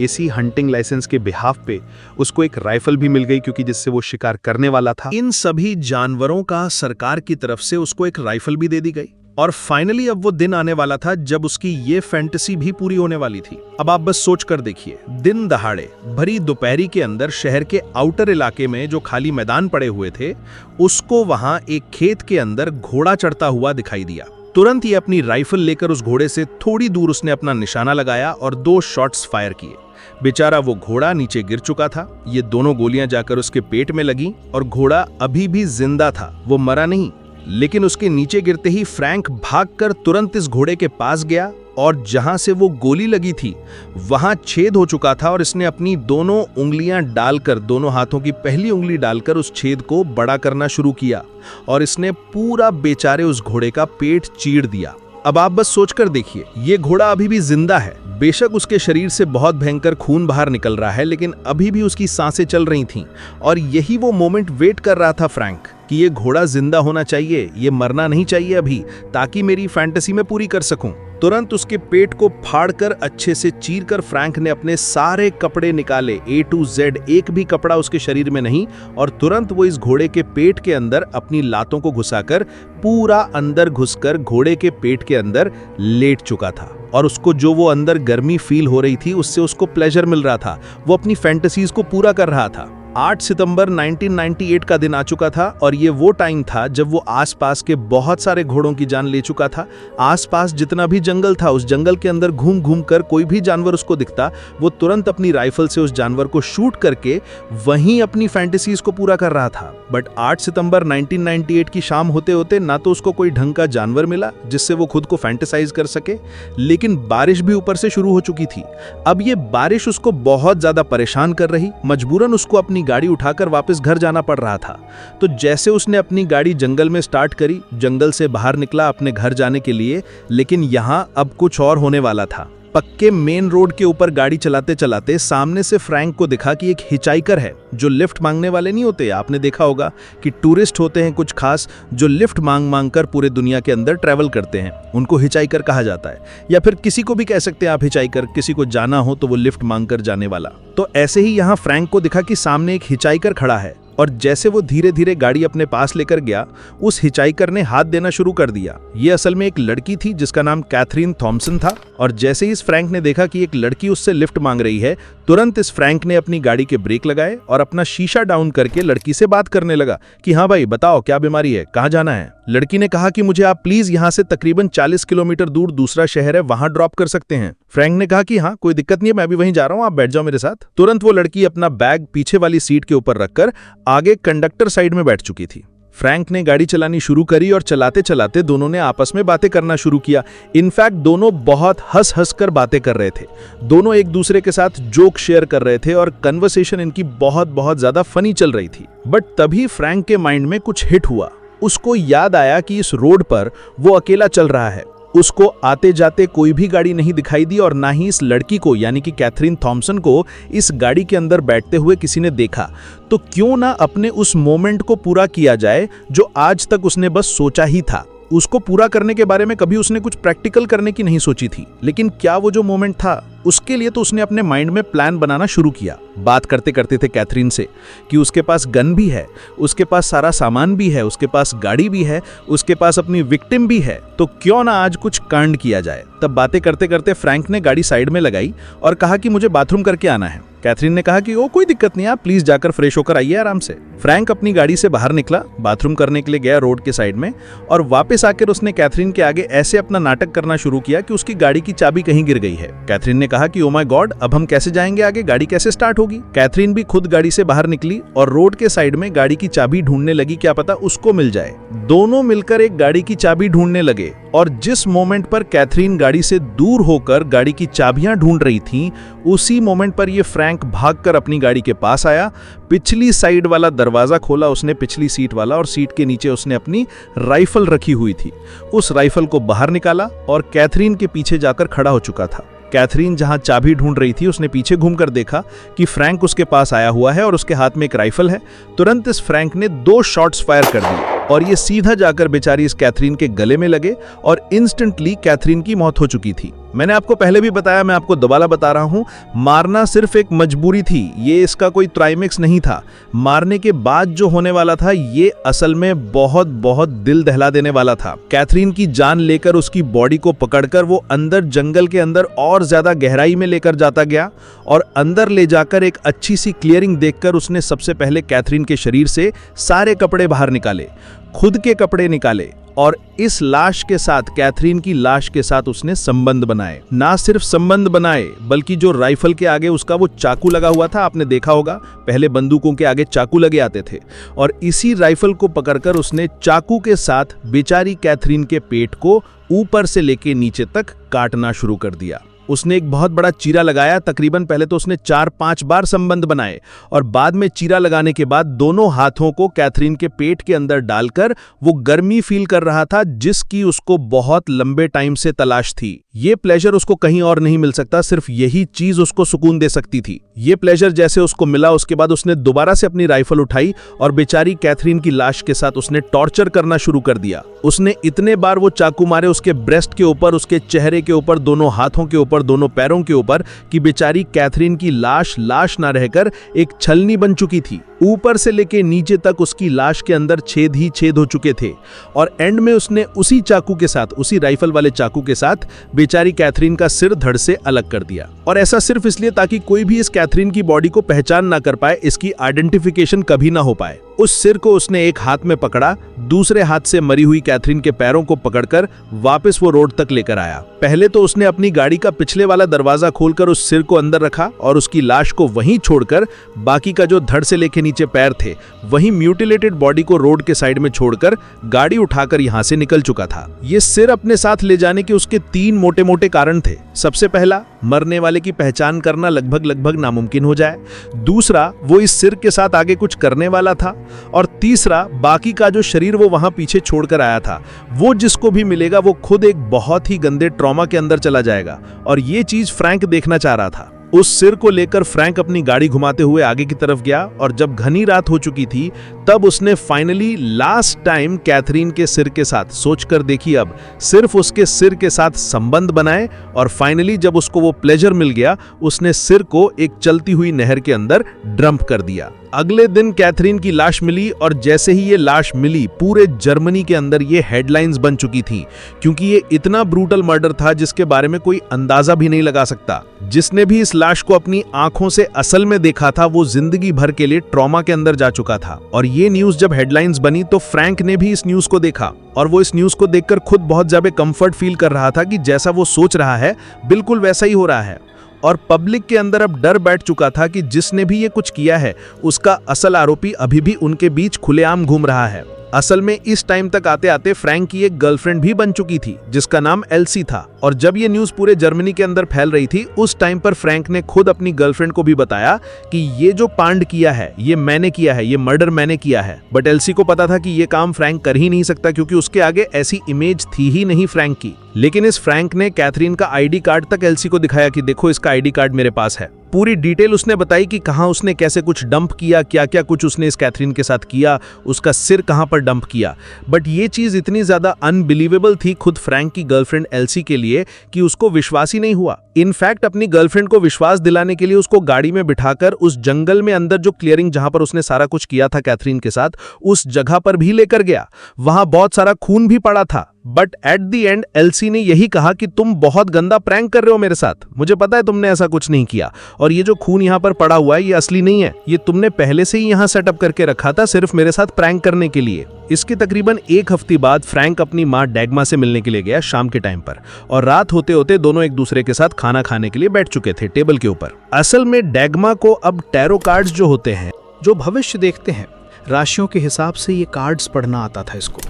इसी हंटिंग लाइसेंस के बिहाफ पे उसको एक राइफल भी मिल गई, क्योंकि जिससे वो शिकार करने वाला था। इन सभी जानवरों का सरकार की तरफ से उसको एक राइफल भी दे दी गई और फाइनली अब वो दिन आने वाला था जब उसकी ये फैंटेसी भी पूरी होने वाली थी। अब आप बस सोच कर देखिए, दिन दहाड़े भरी दोपहरी के अंदर शहर के आउटर इलाके में जो खाली मैदान पड़े हुए थे, उसको वहां एक खेत के अंदर घोड़ा चढ़ता हुआ दिखाई दिया। तुरंत ही अपनी राइफल लेकर उस घोड़े से थोड़ी दूर उसने अपना निशाना लगाया और 2 शॉट्स फायर किए। बेचारा वो घोड़ा नीचे गिर चुका था। ये दोनों गोलियां जाकर उसके पेट में लगी और घोड़ा अभी भी जिंदा था, वो मरा नहीं। लेकिन उसके नीचे गिरते ही फ्रैंक भागकर तुरंत इस घोड़े के पास गया और जहां से वो गोली लगी थी वहां छेद हो चुका था और इसने अपनी दोनों उंगलियां डालकर, दोनों हाथों की पहली उंगली डालकर उस छेद को बड़ा करना शुरू किया और इसने पूरा बेचारे उस घोड़े का पेट चीर दिया। अब आप बस सोचकर देखिए, ये घोड़ा अभी भी जिंदा है। बेशक उसके शरीर से बहुत भयंकर खून बाहर निकल रहा है, लेकिन अभी भी उसकी सांसें चल रही थीं और यही वो मोमेंट वेट कर रहा था फ्रैंक कि ये घोड़ा जिंदा होना चाहिए, ये मरना नहीं चाहिए अभी, ताकि मेरी फैंटेसी में पूरी कर सकूं। तुरंत उसके पेट को फाड़कर अच्छे से चीरकर फ्रैंक ने अपने सारे कपड़े निकाले, A to Z, एक भी कपड़ा उसके शरीर में नहीं, और तुरंत वो इस घोड़े के पेट के अंदर अपनी लातों को घुसाकर पूरा अंदर घुसकर घोड़े के पेट के अंदर लेट चुका था। और उसको जो वो अंदर गर्मी फील हो रही थी उससे उसको प्लेजर मिल रहा था, वो अपनी फैंटेसीज को पूरा कर रहा था। 8 सितंबर 1998 का दिन आ चुका था और ये वो टाइम था जब वो आसपास के बहुत सारे घोड़ों की जान ले चुका था। आसपास जितना भी जंगल था, उस जंगल के अंदर घूम घूम कर कोई भी जानवर उसको दिखता, वो तुरंत अपनी राइफल से उस जानवर को शूट करके वहीं अपनी फैंटेसीज को पूरा कर रहा था। बट 8 सितंबर 1998 की शाम होते होते ना तो उसको कोई ढंग का जानवर मिला जिससे वो खुद को फैंटेसाइज कर सके, लेकिन बारिश भी ऊपर से शुरू हो चुकी थी। अब ये बारिश उसको बहुत ज्यादा परेशान कर रही, मजबूरन उसको अपनी गाड़ी उठाकर वापस घर जाना पड़ रहा था। तो जैसे उसने अपनी गाड़ी जंगल में स्टार्ट करी, जंगल से बाहर निकला अपने घर जाने के लिए, लेकिन यहां अब कुछ और होने वाला था। पक्के मेन रोड के ऊपर गाड़ी चलाते चलाते सामने से फ्रैंक को दिखा कि एक हिचाइकर है, जो लिफ्ट मांगने वाले नहीं होते, आपने देखा होगा कि टूरिस्ट होते हैं कुछ खास जो लिफ्ट मांग मांग कर पूरे दुनिया के अंदर ट्रैवल करते हैं, उनको हिचाइकर कहा जाता है। या फिर किसी को भी कह सकते हैं आप हिचाइकर, किसी को जाना हो तो वो लिफ्ट मांग कर जाने वाला। तो ऐसे ही यहाँ फ्रैंक को दिखा कि सामने एक हिचाइकर खड़ा है और जैसे वो धीरे धीरे गाड़ी अपने पास लेकर गया, उस हिचाइकर ने हाथ देना शुरू कर दिया। ये असल में एक लड़की थी जिसका नाम कैथरीन थॉम्सन था, और जैसे ही इस फ्रैंक ने देखा कि एक लड़की उससे लिफ्ट मांग रही है, तुरंत इस फ्रैंक ने अपनी गाड़ी के ब्रेक लगाए और अपना शीशा डाउन करके लड़की से बात करने लगा कि हाँ भाई बताओ क्या बीमारी है, कहाँ जाना है। लड़की ने कहा कि मुझे आप प्लीज यहाँ से तकरीबन 40 किलोमीटर दूर दूसरा शहर है, वहां ड्रॉप कर सकते हैं। फ्रैंक ने कहा कि हाँ कोई दिक्कत नहीं है, मैं भी वहीं जा रहा हूँ, आप बैठ जाओ मेरे साथ। तुरंत वो लड़की अपना बैग पीछे वाली सीट के ऊपर रखकर आगे कंडक्टर साइड में बैठ चुकी थी। फ्रैंक ने गाड़ी चलानी शुरू करी और चलाते चलाते दोनों ने आपस में बातें करना शुरू किया। इनफैक्ट दोनों बहुत हंस हंस कर बातें कर रहे थे। दोनों एक दूसरे के साथ जोक शेयर कर रहे थे और कन्वर्सेशन इनकी बहुत ज्यादा फनी चल रही थी। बट तभी फ्रैंक के माइंड में कुछ हिट हुआ। उसको याद आया कि इस रोड पर वो अकेला चल रहा है। उसको आते जाते कोई भी गाड़ी नहीं दिखाई दी और ना ही इस लड़की को यानी कि कैथरीन थॉम्सन को इस गाड़ी के अंदर बैठते हुए किसी ने देखा। तो क्यों ना अपने उस मोमेंट को पूरा किया जाए जो आज तक उसने बस सोचा ही था। उसको पूरा करने के बारे में कभी उसने कुछ प्रैक्टिकल करने की नहीं सोची थी, लेकिन क्या वो जो मोमेंट था उसके लिए तो उसने अपने माइंड में प्लान बनाना शुरू किया। बात करते करते थे कैथरीन से कि उसके पास गन भी है, उसके पास सारा सामान भी है, उसके पास गाड़ी भी है, उसके पास अपनी विक्टिम भी है, तो क्यों ना आज कुछ कांड किया जाए। तब बातें करते करते फ्रैंक ने गाड़ी साइड में लगाई और कहा कि मुझे बाथरूम करके आना है। कैथरीन ने कहा कि ओ कोई दिक्कत नहीं, आप प्लीज जाकर फ्रेश होकर आइए आराम से। फ्रैंक अपनी गाड़ी से बाहर निकला, बाथरूम करने के लिए गया रोड के साइड में, और वापस आकर उसने कैथरीन के आगे ऐसे अपना नाटक करना शुरू किया कि उसकी गाड़ी की चाबी कहीं गिर गई है। कैथरीन ने कहा कि ओ माय गॉड, अब हम कैसे जाएंगे आगे, गाड़ी कैसे स्टार्ट होगी। कैथरीन भी खुद गाड़ी से बाहर निकली और रोड के साइड में गाड़ी की चाबी ढूंढने लगी, क्या पता उसको मिल जाए। दोनों मिलकर एक गाड़ी की चाबी ढूंढने लगे, और जिस मोमेंट पर कैथरीन गाड़ी से दूर होकर गाड़ी की चाबियां ढूंढ रही थी, उसी मोमेंट पर ये फ्रैंक भागकर अपनी गाड़ी के पास आया। पिछली साइड वाला दरवाजा खोला उसने, पिछली सीट वाला, और सीट के नीचे उसने अपनी राइफल रखी हुई थी। उस राइफल को बाहर निकाला और कैथरीन के पीछे जाकर खड़ा हो चुका था। कैथरीन जहां चाबी ढूंढ रही थी, उसने पीछे घूमकर देखा कि फ्रैंक उसके पास आया हुआ है और उसके हाथ में एक राइफल है। तुरंत इस फ्रैंक ने 2 शॉट्स फायर कर दिए और ये सीधा जाकर बेचारी इस कैथरीन के गले में लगे और इंस्टेंटली कैथरीन की मौत हो चुकी थी। मैंने आपको पहले भी बताया, मैं आपको दोबारा बता रहा हूं, मारना सिर्फ एक मजबूरी थी, ये इसका कोई क्लाइमेक्स नहीं था। मारने के बाद जो होने वाला था ये असल में बहुत दिल दहला देने वाला था। कैथरीन की जान लेकर उसकी बॉडी को पकड़कर वो अंदर जंगल के अंदर और ज्यादा गहराई में लेकर जाता गया, और अंदर ले जाकर एक अच्छी सी क्लियरिंग देखकर उसने सबसे पहले कैथरीन के शरीर से सारे कपड़े बाहर निकाले, खुद के कपड़े निकाले, और इस लाश के साथ, कैथरीन की लाश के साथ उसने संबंध बनाए। ना सिर्फ संबंध बनाए, बल्कि जो राइफल के आगे उसका वो चाकू लगा हुआ था, आपने देखा होगा पहले बंदूकों के आगे चाकू लगे आते थे, और इसी राइफल को पकड़कर उसने चाकू के साथ बेचारी कैथरीन के पेट को ऊपर से लेके नीचे तक काटना शुरू कर दिया। उसने एक बहुत बड़ा चीरा लगाया। तकरीबन पहले तो उसने 4-5 बार संबंध बनाए, और बाद में चीरा लगाने के बाद दोनों हाथों को कैथरीन के पेट के अंदर डालकर वो गर्मी फील कर रहा था जिसकी उसको बहुत लंबे टाइम से तलाश थी। ये प्लेजर उसको कहीं और नहीं मिल सकता, सिर्फ यही चीज उसको सुकून दे सकती थी। ये प्लेजर जैसे उसको मिला, उसके बाद उसने दोबारा से अपनी राइफल उठाई और बेचारी कैथरीन की लाश के साथ उसने टॉर्चर करना शुरू कर दिया। उसने इतने बार वो चाकू मारे उसके ब्रेस्ट के ऊपर, उसके चेहरे के ऊपर, दोनों हाथों के ऊपर, दोनों पैरों के ऊपर, कि बेचारी कैथरीन की लाश ना रहकर एक छलनी बन चुकी थी। ऊपर से लेके नीचे तक उसकी लाश के अंदर छेद ही छेद हो चुके थे, और एंड में उसने उसी चाकू के साथ, उसी राइफल वाले चाकू के साथ बेचारी कैथरीन का सिर धड़ से अलग कर दिया। और ऐसा सिर्फ इसलिए ताकि कोई भी इस कैथरीन की बॉडी को पहचान ना कर पाए, इसकी आइडेंटिफिकेशन कभी ना हो पाए। उस सिर को उसने एक हाथ में पकड़ा, दूसरे हाथ से मरी हुई कैथरीन के पैरों को पकड़कर वापस वो रोड तक लेकर आया। पहले तो उसने अपनी गाड़ी का पिछले वाला दरवाजा खोलकर उस सिर को अंदर रखा और उसकी लाश को वहीं छोड़कर बाकी का जो धड़ से लेके नीचे पैर थे, वहीं म्यूटिलेटेड बॉडी को रोड के साइड में छोड़कर गाड़ी उठाकर यहां से निकल चुका था। ये सिर अपने साथ ले जाने के उसके 3 मोटे मोटे कारण थे। सबसे पहला, मरने वाले की पहचान करना लगभग नामुमकिन हो जाए। दूसरा, वो इस सिर के साथ आगे कुछ करने वाला था। और तीसरा, बाकी का जो शरीर वो वहां पीछे छोड़कर आया था, वो जिसको भी मिलेगा वो खुद एक बहुत ही गंदे ट्रॉमा के अंदर चला जाएगा, और ये चीज फ्रैंक देखना चाह रहा था। उस सिर को लेकर फ्रैंक अपनी गाड़ी घुमाते हुए आगे की तरफ गया और जब घनी रात हो चुकी थी तब उसने फाइनली लास्ट टाइम कैथरीन के सिर के साथ, सोचकर देखिए अब, सिर्फ उसके सिर के साथ संबंध बनाए और फाइनली जब उसको वो प्लेजर मिल गया उसने सिर को एक चलती हुई नहर के अंदर डंप कर दिया। अगले दिन कैथरीन की लाश मिली और जैसे ही ये लाश मिली पूरे जर्मनी के अंदर ये हेडलाइंस बन चुकी थी, क्योंकि ये इतना ब्रूटल मर्डर था जिसके बारे में कोई अंदाजा भी नहीं लगा सकता। जिसने भी इस लाश को अपनी आंखों से असल में देखा था वो जिंदगी भर के लिए ट्रॉमा के अंदर जा चुका था। और ये न्यूज जब हेडलाइंस बनी तो फ्रैंक ने भी इस न्यूज को देखा और वो इस न्यूज को देखकर खुद बहुत ज्यादा कंफर्ट फील कर रहा था कि जैसा वो सोच रहा है बिल्कुल वैसा ही हो रहा है। और पब्लिक के अंदर अब डर बैठ चुका था कि जिसने भी ये कुछ किया है उसका असल आरोपी अभी भी उनके बीच खुलेआम घूम रहा है। असल में इस टाइम तक आते आते फ्रैंक की एक गर्लफ्रेंड भी बन चुकी थी जिसका नाम एल्सी था। और जब ये न्यूज पूरे जर्मनी के अंदर फैल रही थी उस टाइम पर फ्रैंक ने खुद अपनी गर्लफ्रेंड को भी बताया कि ये जो पांड किया है ये मैंने किया है, ये मर्डर मैंने किया है। बट एल्सी को पता था कि ये काम फ्रैंक कर ही नहीं सकता क्योंकि उसके आगे ऐसी इमेज थी ही नहीं फ्रैंक की। लेकिन इस फ्रैंक ने कैथरीन का आईडी कार्ड तक एल्सी को दिखाया कि देखो इसका आईडी कार्ड मेरे पास है। पूरी डिटेल उसने बताई कि कहां उसने कैसे कुछ डंप किया, क्या क्या कुछ उसने इस कैथरीन के साथ किया, उसका सिर कहां पर डंप किया। बट ये चीज इतनी ज्यादा अनबिलीवेबल थी खुद फ्रैंक की गर्लफ्रेंड एल्सी के लिए कि उसको विश्वास ही नहीं हुआ। इनफैक्ट अपनी गर्लफ्रेंड को विश्वास दिलाने के लिए उसको गाड़ी में बिठाकर उस जंगल में अंदर जो क्लियरिंग जहां पर उसने सारा कुछ किया था कैथरीन के साथ उस जगह पर भी लेकर गया। वहां बहुत सारा खून भी पड़ा था। But at the end LC ने यही कहा कि तुम बहुत गंदा प्रैंक कर रहे हो मेरे साथ, मुझे पता है तुमने ऐसा कुछ नहीं किया और ये जो खून यहाँ पर पड़ा हुआ है ये असली नहीं है, ये तुमने पहले से ही यहाँ सेटअप करके रखा था सिर्फ मेरे साथ प्रैंक करने के लिए। इसके तकरीबन एक हफ्ते बाद फ्रैंक अपनी माँ डैग्मा से मिलने के लिए गया शाम के टाइम पर और रात होते होते दोनों एक दूसरे के साथ खाना खाने के लिए बैठ चुके थे टेबल के ऊपर। असल में डैग्मा को अब टैरो कार्ड्स जो होते हैं, जो भविष्य देखते हैं, राशियों के हिसाब से ये कार्ड्स पढ़ना आता था। इसको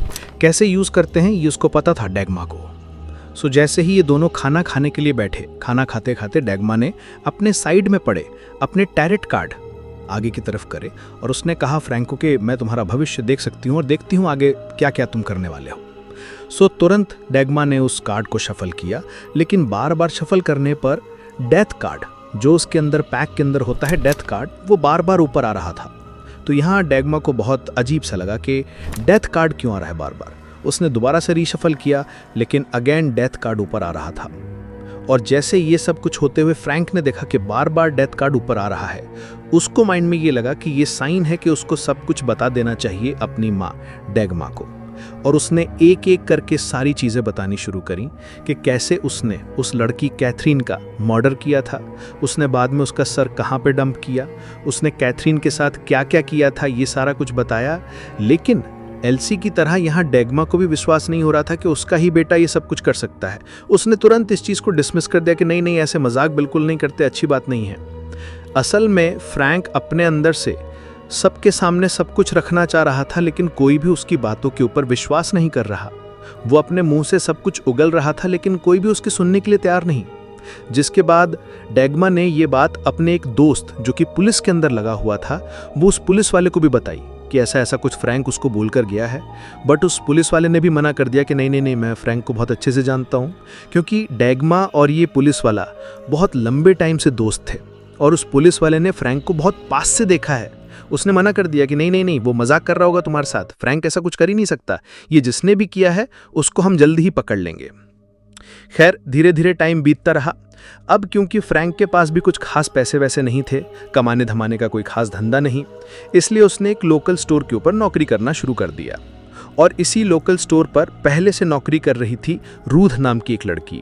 कैसे यूज करते हैं ये उसको पता था डैग्मा को। सो जैसे ही ये दोनों खाना खाने के लिए बैठे, खाना खाते खाते डैग्मा ने अपने साइड में पड़े अपने टैरेट कार्ड आगे की तरफ करे और उसने कहा फ्रैंक को कि मैं तुम्हारा भविष्य देख सकती हूँ और देखती हूँ आगे क्या क्या तुम करने वाले हो। सो तुरंत डैग्मा ने उस कार्ड को शफल किया, लेकिन बार बार शफल करने पर डेथ कार्ड जो उसके अंदर पैक के अंदर होता है, डेथ कार्ड, वो बार बार ऊपर आ रहा था। तो यहाँ डैग्मा को बहुत अजीब सा लगा कि डेथ कार्ड क्यों आ रहा है बार बार। उसने दोबारा से रीशफल किया लेकिन अगेन डेथ कार्ड ऊपर आ रहा था। और जैसे ये सब कुछ होते हुए फ्रैंक ने देखा कि बार बार डेथ कार्ड ऊपर आ रहा है, उसको माइंड में ये लगा कि ये साइन है कि उसको सब कुछ बता देना चाहिए अपनी माँ डैग्मा को। और उसने एक एक करके सारी चीज़ें बतानी शुरू करी कि कैसे उसने उस लड़की कैथरीन का मर्डर किया था, उसने बाद में उसका सर कहाँ पे डंप किया, उसने कैथरीन के साथ क्या क्या किया था, ये सारा कुछ बताया। लेकिन एल्सी की तरह यहाँ डैग्मा को भी विश्वास नहीं हो रहा था कि उसका ही बेटा ये सब कुछ कर सकता है। उसने तुरंत इस चीज़ को डिसमिस कर दिया कि नहीं नहीं, ऐसे मजाक बिल्कुल नहीं करते, अच्छी बात नहीं है। असल में फ्रैंक अपने अंदर से सबके सामने सब कुछ रखना चाह रहा था लेकिन कोई भी उसकी बातों के ऊपर विश्वास नहीं कर रहा। वो अपने मुंह से सब कुछ उगल रहा था लेकिन कोई भी उसके सुनने के लिए तैयार नहीं। जिसके बाद डैग्मा ने ये बात अपने एक दोस्त जो कि पुलिस के अंदर लगा हुआ था, वो उस पुलिस वाले को भी बताई कि ऐसा ऐसा कुछ फ्रैंक उसको बोल कर गया है। बट उस पुलिस वाले ने भी मना कर दिया कि नहीं नहीं नहीं, मैं फ्रैंक को बहुत अच्छे से जानता हूँ, क्योंकि डैग्मा और ये पुलिस वाला बहुत लंबे टाइम से दोस्त थे और उस पुलिस वाले ने फ्रैंक को बहुत पास से देखा है। उसने मना कर दिया कि नहीं नहीं नहीं, वो मजाक कर रहा होगा तुम्हारे साथ, फ्रैंक ऐसा कुछ कर ही नहीं सकता, ये जिसने भी किया है उसको हम जल्दी ही पकड़ लेंगे। खैर धीरे धीरे टाइम बीतता रहा। अब क्योंकि फ्रैंक के पास भी कुछ खास पैसे वैसे नहीं थे, कमाने धमाने का कोई खास धंधा नहीं, इसलिए उसने एक लोकल स्टोर के ऊपर नौकरी करना शुरू कर दिया। और इसी लोकल स्टोर पर पहले से नौकरी कर रही थी रूथ नाम की एक लड़की।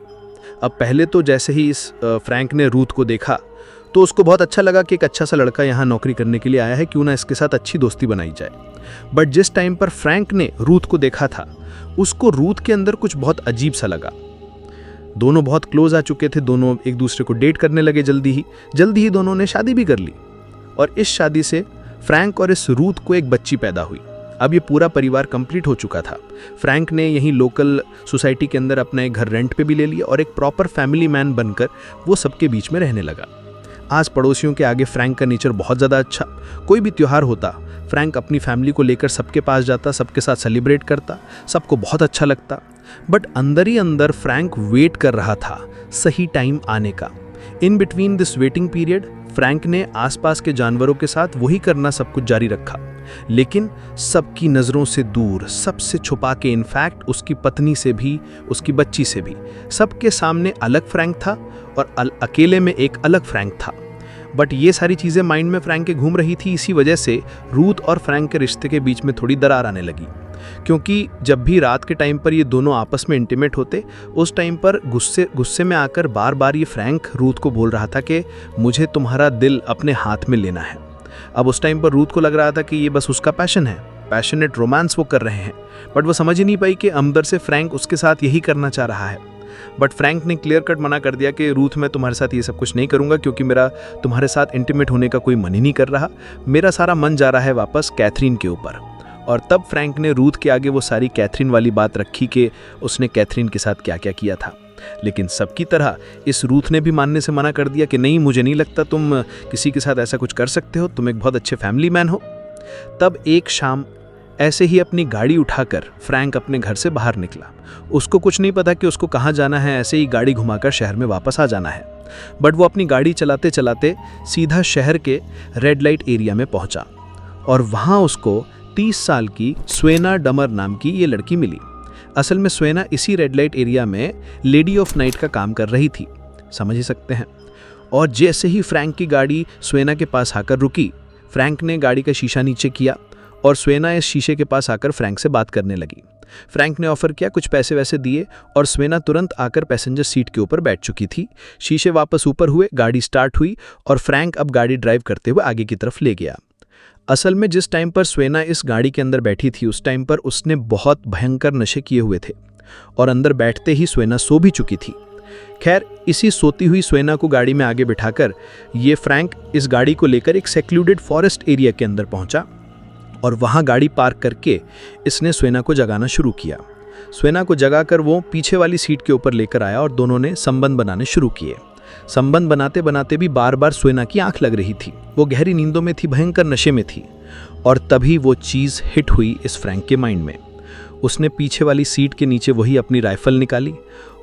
अब पहले तो जैसे ही इस फ्रैंक ने रूथ को देखा तो उसको बहुत अच्छा लगा कि एक अच्छा सा लड़का यहाँ नौकरी करने के लिए आया है, क्यों ना इसके साथ अच्छी दोस्ती बनाई जाए। बट जिस टाइम पर फ्रैंक ने रूथ को देखा था, उसको रूथ के अंदर कुछ बहुत अजीब सा लगा। दोनों बहुत क्लोज आ चुके थे, दोनों एक दूसरे को डेट करने लगे जल्दी ही दोनों ने शादी भी कर ली। और इस शादी से फ्रैंक और इस रूथ को एक बच्ची पैदा हुई। अब ये पूरा परिवार कंप्लीट हो चुका था। फ्रैंक ने यहीं लोकल सोसाइटी के अंदर अपना एक घर रेंट पे भी ले लिया और एक प्रॉपर फैमिली मैन बनकर वो सबके बीच में रहने लगा। आस पड़ोसियों के आगे फ्रैंक का नेचर बहुत ज़्यादा अच्छा। कोई भी त्यौहार होता, फ्रैंक अपनी फैमिली को लेकर सबके पास जाता, सबके साथ सेलिब्रेट करता, सबको बहुत अच्छा लगता। बट अंदर ही अंदर फ्रैंक वेट कर रहा था सही टाइम आने का। In between this waiting period Frank ने आसपास के जानवरों के साथ वही करना सब कुछ जारी रखा, लेकिन सबकी नज़रों से दूर, सबसे छुपा के, इनफैक्ट उसकी पत्नी से भी, उसकी बच्ची से भी। सबके सामने अलग फ्रैंक था और अकेले में एक अलग फ्रैंक था। बट ये सारी चीज़ें माइंड में फ्रैंक के घूम रही थी। इसी वजह से रूथ और फ्रैंक के रिश्ते के बीच में थोड़ी दरार आने लगी, क्योंकि जब भी रात के टाइम पर ये दोनों आपस में इंटीमेट होते, उस टाइम पर गुस्से में आकर बार बार ये फ्रैंक रूथ को बोल रहा था कि मुझे तुम्हारा दिल अपने हाथ में लेना है। अब उस टाइम पर रूथ को लग रहा था कि ये बस उसका पैशन है, पैशनेट रोमांस वो कर रहे हैं, बट वो समझ ही नहीं पाई कि अंदर से फ्रैंक उसके साथ यही करना चाह रहा है। बट फ्रैंक ने क्लियर कट मना कर दिया कि रूथ, मैं तुम्हारे साथ ये सब कुछ नहीं करूंगा, क्योंकि मेरा तुम्हारे साथ इंटीमेट होने का कोई मन ही नहीं कर रहा। मेरा सारा मन जा रहा है वापस कैथरीन के ऊपर। और तब फ्रैंक ने रूथ के आगे वो सारी कैथरीन वाली बात रखी कि उसने कैथरीन के साथ क्या क्या किया था। लेकिन सबकी तरह इस रूथ ने भी मानने से मना कर दिया कि नहीं, मुझे नहीं लगता तुम किसी के साथ ऐसा कुछ कर सकते हो, तुम एक बहुत अच्छे फैमिली मैन हो। तब एक शाम ऐसे ही अपनी गाड़ी उठाकर फ्रैंक अपने घर से बाहर निकला। उसको कुछ नहीं पता कि उसको कहाँ जाना है, ऐसे ही गाड़ी घुमाकर शहर में वापस आ जाना है। बट वो अपनी गाड़ी चलाते चलाते सीधा शहर के रेड लाइट एरिया में पहुंचा और वहाँ उसको 30 साल की स्वेना डमर नाम की ये लड़की मिली। असल में स्वेना इसी रेड लाइट एरिया में लेडी ऑफ नाइट का काम कर रही थी, समझ ही सकते हैं। और जैसे ही फ्रैंक की गाड़ी स्वेना के पास आकर रुकी, फ्रैंक ने गाड़ी का शीशा नीचे किया और स्वेना इस शीशे के पास आकर फ्रैंक से बात करने लगी। फ्रैंक ने ऑफर किया, कुछ पैसे वैसे दिए और स्वेना तुरंत आकर पैसेंजर सीट के ऊपर बैठ चुकी थी। शीशे वापस ऊपर हुए, गाड़ी स्टार्ट हुई और फ्रैंक अब गाड़ी ड्राइव करते हुए आगे की तरफ ले गया। असल में जिस टाइम पर स्वेना इस गाड़ी के अंदर बैठी थी, उस टाइम पर उसने बहुत भयंकर नशे किए हुए थे और अंदर बैठते ही स्वेना सो भी चुकी थी। खैर, इसी सोती हुई स्वेना को गाड़ी में आगे बिठाकर ये फ्रैंक इस गाड़ी को लेकर एक सेक्लूडेड फॉरेस्ट एरिया के अंदर पहुंचा और वहां गाड़ी पार्क करके इसने स्वेना को जगाना शुरू किया। स्वेना को जगाकर वो पीछे वाली सीट के ऊपर लेकर आया और दोनों ने संबंध बनाने शुरू किए। संबंध बनाते बनाते भी बार बार स्वेना की आंख लग रही थी, वो गहरी नींदों में थी, भयंकर नशे में थी। और तभी वो चीज़ हिट हुई इस फ्रैंक के माइंड में। उसने पीछे वाली सीट के नीचे वही अपनी राइफल निकाली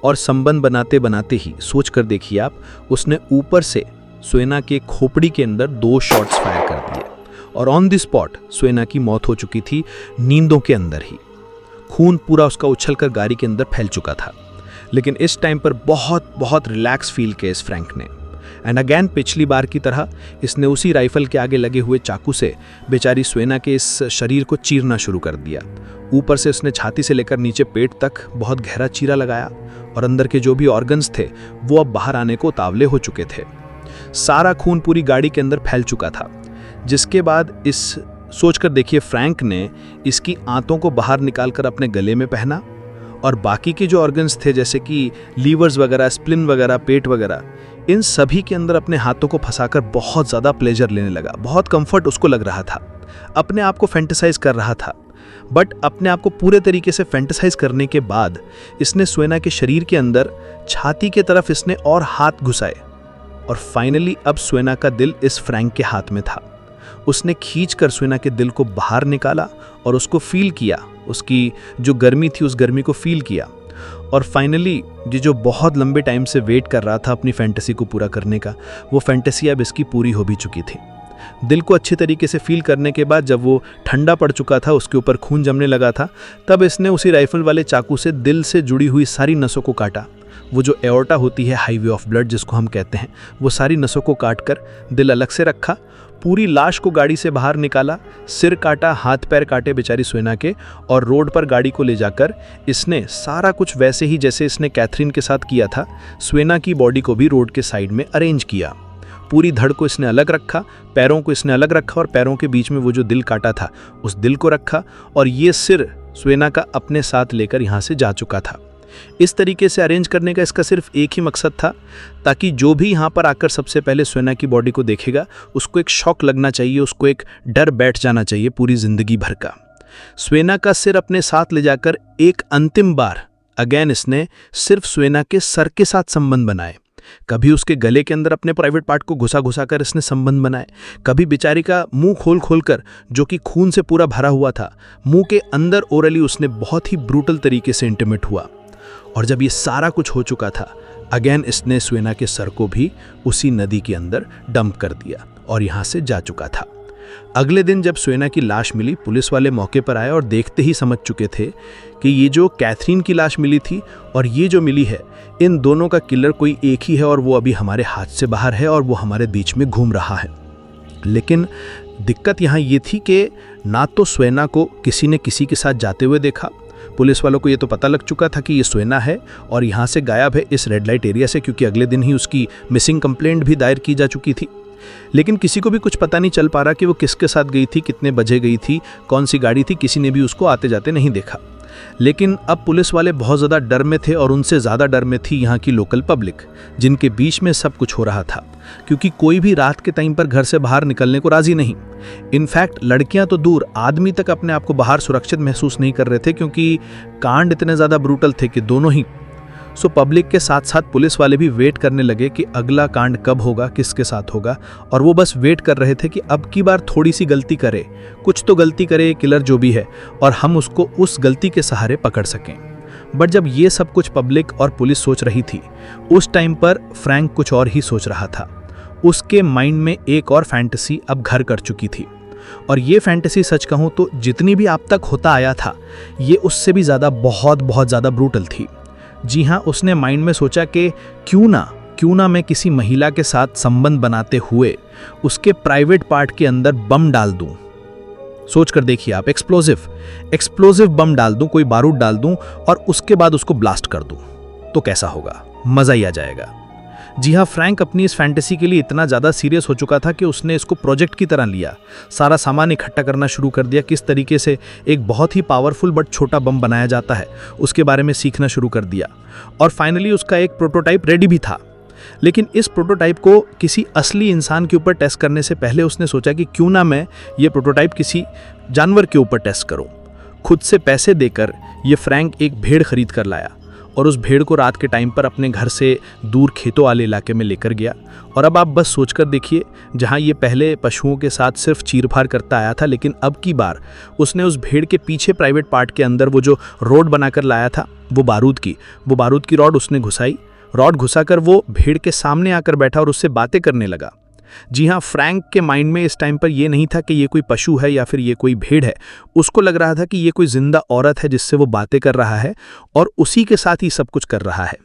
और संबंध बनाते बनाते ही, सोच कर देखिए आप, उसने ऊपर से स्वेना के खोपड़ी के अंदर 2 शॉट्स फायर कर दिए और ऑन द स्पॉट स्वेना की मौत हो चुकी थी, नींदों के अंदर ही। खून पूरा उसका उछलकर गाड़ी के अंदर फैल चुका था। लेकिन इस टाइम पर बहुत बहुत रिलैक्स फील किया इस फ्रैंक ने। एंड अगेन पिछली बार की तरह इसने उसी राइफल के आगे लगे हुए चाकू से बेचारी स्वेना के इस शरीर को चीरना शुरू कर दिया। ऊपर से उसने छाती से लेकर नीचे पेट तक बहुत गहरा चीरा लगाया और अंदर के जो भी ऑर्गन्स थे वो अब बाहर आने को उतावले हो चुके थे। सारा खून पूरी गाड़ी के अंदर फैल चुका था। जिसके बाद इस सोचकर देखिए, फ्रैंक ने इसकी आंतों को बाहर निकालकर अपने गले में पहना और बाकी के जो ऑर्गन्स थे जैसे कि लीवर्स वगैरह, स्प्लिन वगैरह, पेट वगैरह, इन सभी के अंदर अपने हाथों को फंसाकर बहुत ज़्यादा प्लेजर लेने लगा। बहुत कंफर्ट उसको लग रहा था, अपने आप को फैंटेसाइज कर रहा था। बट अपने आप को पूरे तरीके से फैंटेसाइज करने के बाद इसने स्वेना के शरीर के अंदर छाती के तरफ इसने और हाथ घुसाए और फाइनली अब स्वेना का दिल इस फ्रैंक के हाथ में था। उसने खींचकर स्वेना के दिल को बाहर निकाला और उसको फील किया, उसकी जो गर्मी थी उस गर्मी को फील किया। और फाइनली ये जो बहुत लंबे टाइम से वेट कर रहा था अपनी फैंटेसी को पूरा करने का, वो फैंटेसी अब इसकी पूरी हो भी चुकी थी। दिल को अच्छी तरीके से फील करने के बाद जब वो ठंडा पड़ चुका था, उसके ऊपर खून जमने लगा था, तब इसने उसी राइफल वाले चाकू से दिल से जुड़ी हुई सारी नसों को काटा। वो जो एओर्टा होती है, हाईवे ऑफ ब्लड जिसको हम कहते हैं, वो सारी नसों को काटकर दिल अलग से रखा, पूरी लाश को गाड़ी से बाहर निकाला, सिर काटा, हाथ पैर काटे बेचारी स्वेना के, और रोड पर गाड़ी को ले जाकर इसने सारा कुछ वैसे ही जैसे इसने कैथरीन के साथ किया था, स्वेना की बॉडी को भी रोड के साइड में अरेंज किया। पूरी धड़ को इसने अलग रखा, पैरों को इसने अलग रखा और पैरों के बीच में वो जो दिल काटा था उस दिल को रखा, और ये सिर स्वेना का अपने साथ लेकर यहाँ से जा चुका था। इस तरीके से अरेंज करने का इसका सिर्फ एक ही मकसद था, ताकि जो भी यहाँ पर आकर सबसे पहले स्वेना की बॉडी को देखेगा उसको एक शॉक लगना चाहिए, उसको एक डर बैठ जाना चाहिए पूरी जिंदगी भर का। स्वेना का सिर अपने साथ ले जाकर एक अंतिम बार अगेन इसने सिर्फ स्वेना के सर के साथ संबंध बनाए। कभी उसके गले के अंदर अपने प्राइवेट पार्ट को घुसा घुसा कर इसने संबंध बनाए, कभी बेचारी का मुंह खोल खोल कर जो कि खून से पूरा भरा हुआ था, मुंह के अंदर ओरली उसने बहुत ही ब्रूटल तरीके से इंटीमेट हुआ। और जब ये सारा कुछ हो चुका था, अगेन इसने सुएना के सर को भी उसी नदी के अंदर डंप कर दिया और यहाँ से जा चुका था। अगले दिन जब सुएना की लाश मिली, पुलिस वाले मौके पर आए और देखते ही समझ चुके थे कि ये जो कैथरीन की लाश मिली थी और ये जो मिली है, इन दोनों का किलर कोई एक ही है और वो अभी हमारे हाथ से बाहर है और वो हमारे बीच में घूम रहा है। लेकिन दिक्कत यहाँ ये थी कि ना तो सुएना को किसी ने किसी के साथ जाते हुए देखा, पुलिस वालों को ये तो पता लग चुका था कि ये सुएना है और यहाँ से गायब है इस रेड लाइट एरिया से, क्योंकि अगले दिन ही उसकी मिसिंग कंप्लेंट भी दायर की जा चुकी थी। लेकिन किसी को भी कुछ पता नहीं चल पा रहा कि वो किसके साथ गई थी, कितने बजे गई थी, कौन सी गाड़ी थी, किसी ने भी उसको आते जाते नहीं देखा। लेकिन अब पुलिस वाले बहुत ज़्यादा डर में थे और उनसे ज़्यादा डर में थी यहाँ की लोकल पब्लिक, जिनके बीच में सब कुछ हो रहा था, क्योंकि कोई भी रात के टाइम पर घर से बाहर निकलने को राज़ी नहीं। इनफैक्ट लड़कियां तो दूर, आदमी तक अपने आप को बाहर सुरक्षित महसूस नहीं कर रहे थे, क्योंकि कांड इतने ज़्यादा ब्रूटल थे कि दोनों ही। सो पब्लिक के साथ साथ पुलिस वाले भी वेट करने लगे कि अगला कांड कब होगा, किसके साथ होगा, और वो बस वेट कर रहे थे कि अब की बार थोड़ी सी गलती करे, कुछ तो गलती करे किलर जो भी है, और हम उसको उस गलती के सहारे पकड़ सकें। बट जब ये सब कुछ पब्लिक और पुलिस सोच रही थी, उस टाइम पर फ्रैंक कुछ और ही सोच रहा था। उसके माइंड में एक और फैंटेसी अब घर कर चुकी थी, और ये फैंटेसी सच कहूँ तो जितनी भी अब तक होता आया था, ये उससे भी ज़्यादा बहुत ज़्यादा ब्रूटल थी। जी हाँ, उसने माइंड में सोचा कि क्यों ना मैं किसी महिला के साथ संबंध बनाते हुए उसके प्राइवेट पार्ट के अंदर बम डाल दूं। सोच कर देखिए आप, एक्सप्लोसिव बम डाल दूं, कोई बारूद डाल दूं और उसके बाद उसको ब्लास्ट कर दूं, तो कैसा होगा, मज़ा ही आ जाएगा। जी हाँ, फ्रैंक अपनी इस फैंटेसी के लिए इतना ज़्यादा सीरियस हो चुका था कि उसने इसको प्रोजेक्ट की तरह लिया, सारा सामान इकट्ठा करना शुरू कर दिया, किस तरीके से एक बहुत ही पावरफुल बट छोटा बम बनाया जाता है उसके बारे में सीखना शुरू कर दिया, और फाइनली उसका एक प्रोटोटाइप रेडी भी था। लेकिन इस प्रोटोटाइप को किसी असली इंसान के ऊपर टेस्ट करने से पहले उसने सोचा कि क्यों ना मैं ये प्रोटोटाइप किसी जानवर के ऊपर टेस्ट करूं। खुद से पैसे देकर ये फ्रैंक एक भेड़ खरीद कर लाया और उस भेड़ को रात के टाइम पर अपने घर से दूर खेतों वाले इलाके में लेकर गया। और अब आप बस सोचकर देखिए, जहां ये पहले पशुओं के साथ सिर्फ चीरफाड़ करता आया था, लेकिन अब की बार उसने उस भेड़ के पीछे प्राइवेट पार्ट के अंदर वो जो रोड बनाकर लाया था, वो बारूद की रॉड उसने घुसाई। रॉड घुसाकर वो भेड़ के सामने आकर बैठा और उससे बातें करने लगा। जी हाँ, फ्रैंक के माइंड में इस टाइम पर यह नहीं था कि ये कोई पशु है या फिर ये कोई भेड़ है। उसको लग रहा था कि ये कोई जिंदा औरत है जिससे वो बातें कर रहा है और उसी के साथ ही सब कुछ कर रहा है।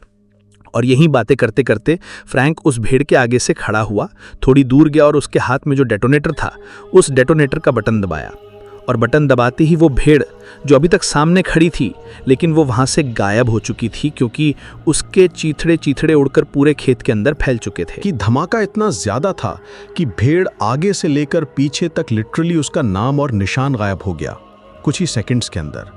और यही बातें करते करते फ्रैंक उस भेड़ के आगे से खड़ा हुआ, थोड़ी दूर गया और उसके हाथ में जो डेटोनेटर था, उस डेटोनेटर का बटन दबाया। और बटन दबाते ही वो भेड़ जो अभी तक सामने खड़ी थी, लेकिन वो वहाँ से गायब हो चुकी थी, क्योंकि उसके चीथड़े उड़कर पूरे खेत के अंदर फैल चुके थे। कि धमाका इतना ज़्यादा था कि भेड़ आगे से लेकर पीछे तक लिटरली उसका नाम और निशान गायब हो गया कुछ ही सेकंड्स के अंदर।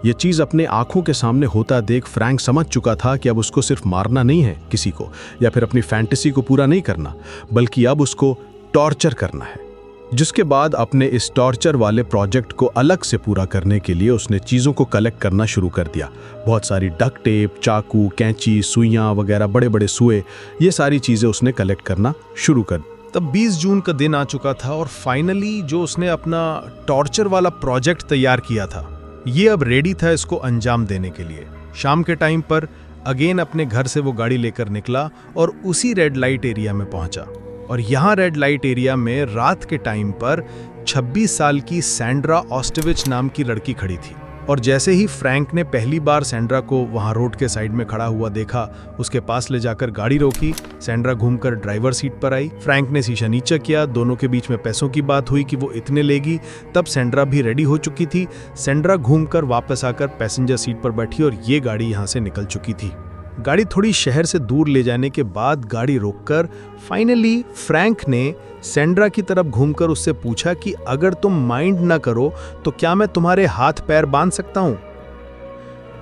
ये चीज़ अपने आंखों के सामने होता देख फ्रैंक समझ चुका था कि अब उसको सिर्फ मारना नहीं है किसी को, या फिर अपनी फैंटेसी को पूरा नहीं करना, बल्कि अब उसको टॉर्चर करना है। जिसके बाद अपने इस टॉर्चर वाले प्रोजेक्ट को अलग से पूरा करने के लिए उसने चीज़ों को कलेक्ट करना शुरू कर दिया। बहुत सारी डक्ट टेप, चाकू, कैंची, सुइयाँ वगैरह, बड़े बड़े सुए, ये सारी चीज़ें उसने कलेक्ट करना शुरू कर दी। तब 20 जून का दिन आ चुका था और फाइनली जो उसने अपना टॉर्चर वाला प्रोजेक्ट तैयार किया था, ये अब रेडी था इसको अंजाम देने के लिए। शाम के टाइम पर अगेन अपने घर से वो गाड़ी लेकर निकला और उसी रेड लाइट एरिया में पहुंचा। और यहाँ रेड लाइट एरिया में रात के टाइम पर 26 साल की सैंड्रा ऑस्टविच नाम की लड़की खड़ी थी। और जैसे ही फ्रैंक ने पहली बार सैंड्रा को वहाँ रोड के साइड में खड़ा हुआ देखा, उसके पास ले जाकर गाड़ी रोकी। सैंड्रा घूमकर ड्राइवर सीट पर आई। फ्रैंक ने शीशा नीचे किया, दोनों के बीच में पैसों की बात हुई कि वो इतने लेगी। तब सैंड्रा भी रेडी हो चुकी थी। सैंड्रा घूमकर वापस आकर पैसेंजर सीट पर बैठी और ये गाड़ी यहाँ से निकल चुकी थी। गाड़ी थोड़ी शहर से दूर ले जाने के बाद गाड़ी रोककर फाइनली फ्रैंक ने सैंड्रा की तरफ घूमकर उससे पूछा कि अगर तुम माइंड ना करो तो क्या मैं तुम्हारे हाथ पैर बांध सकता हूं।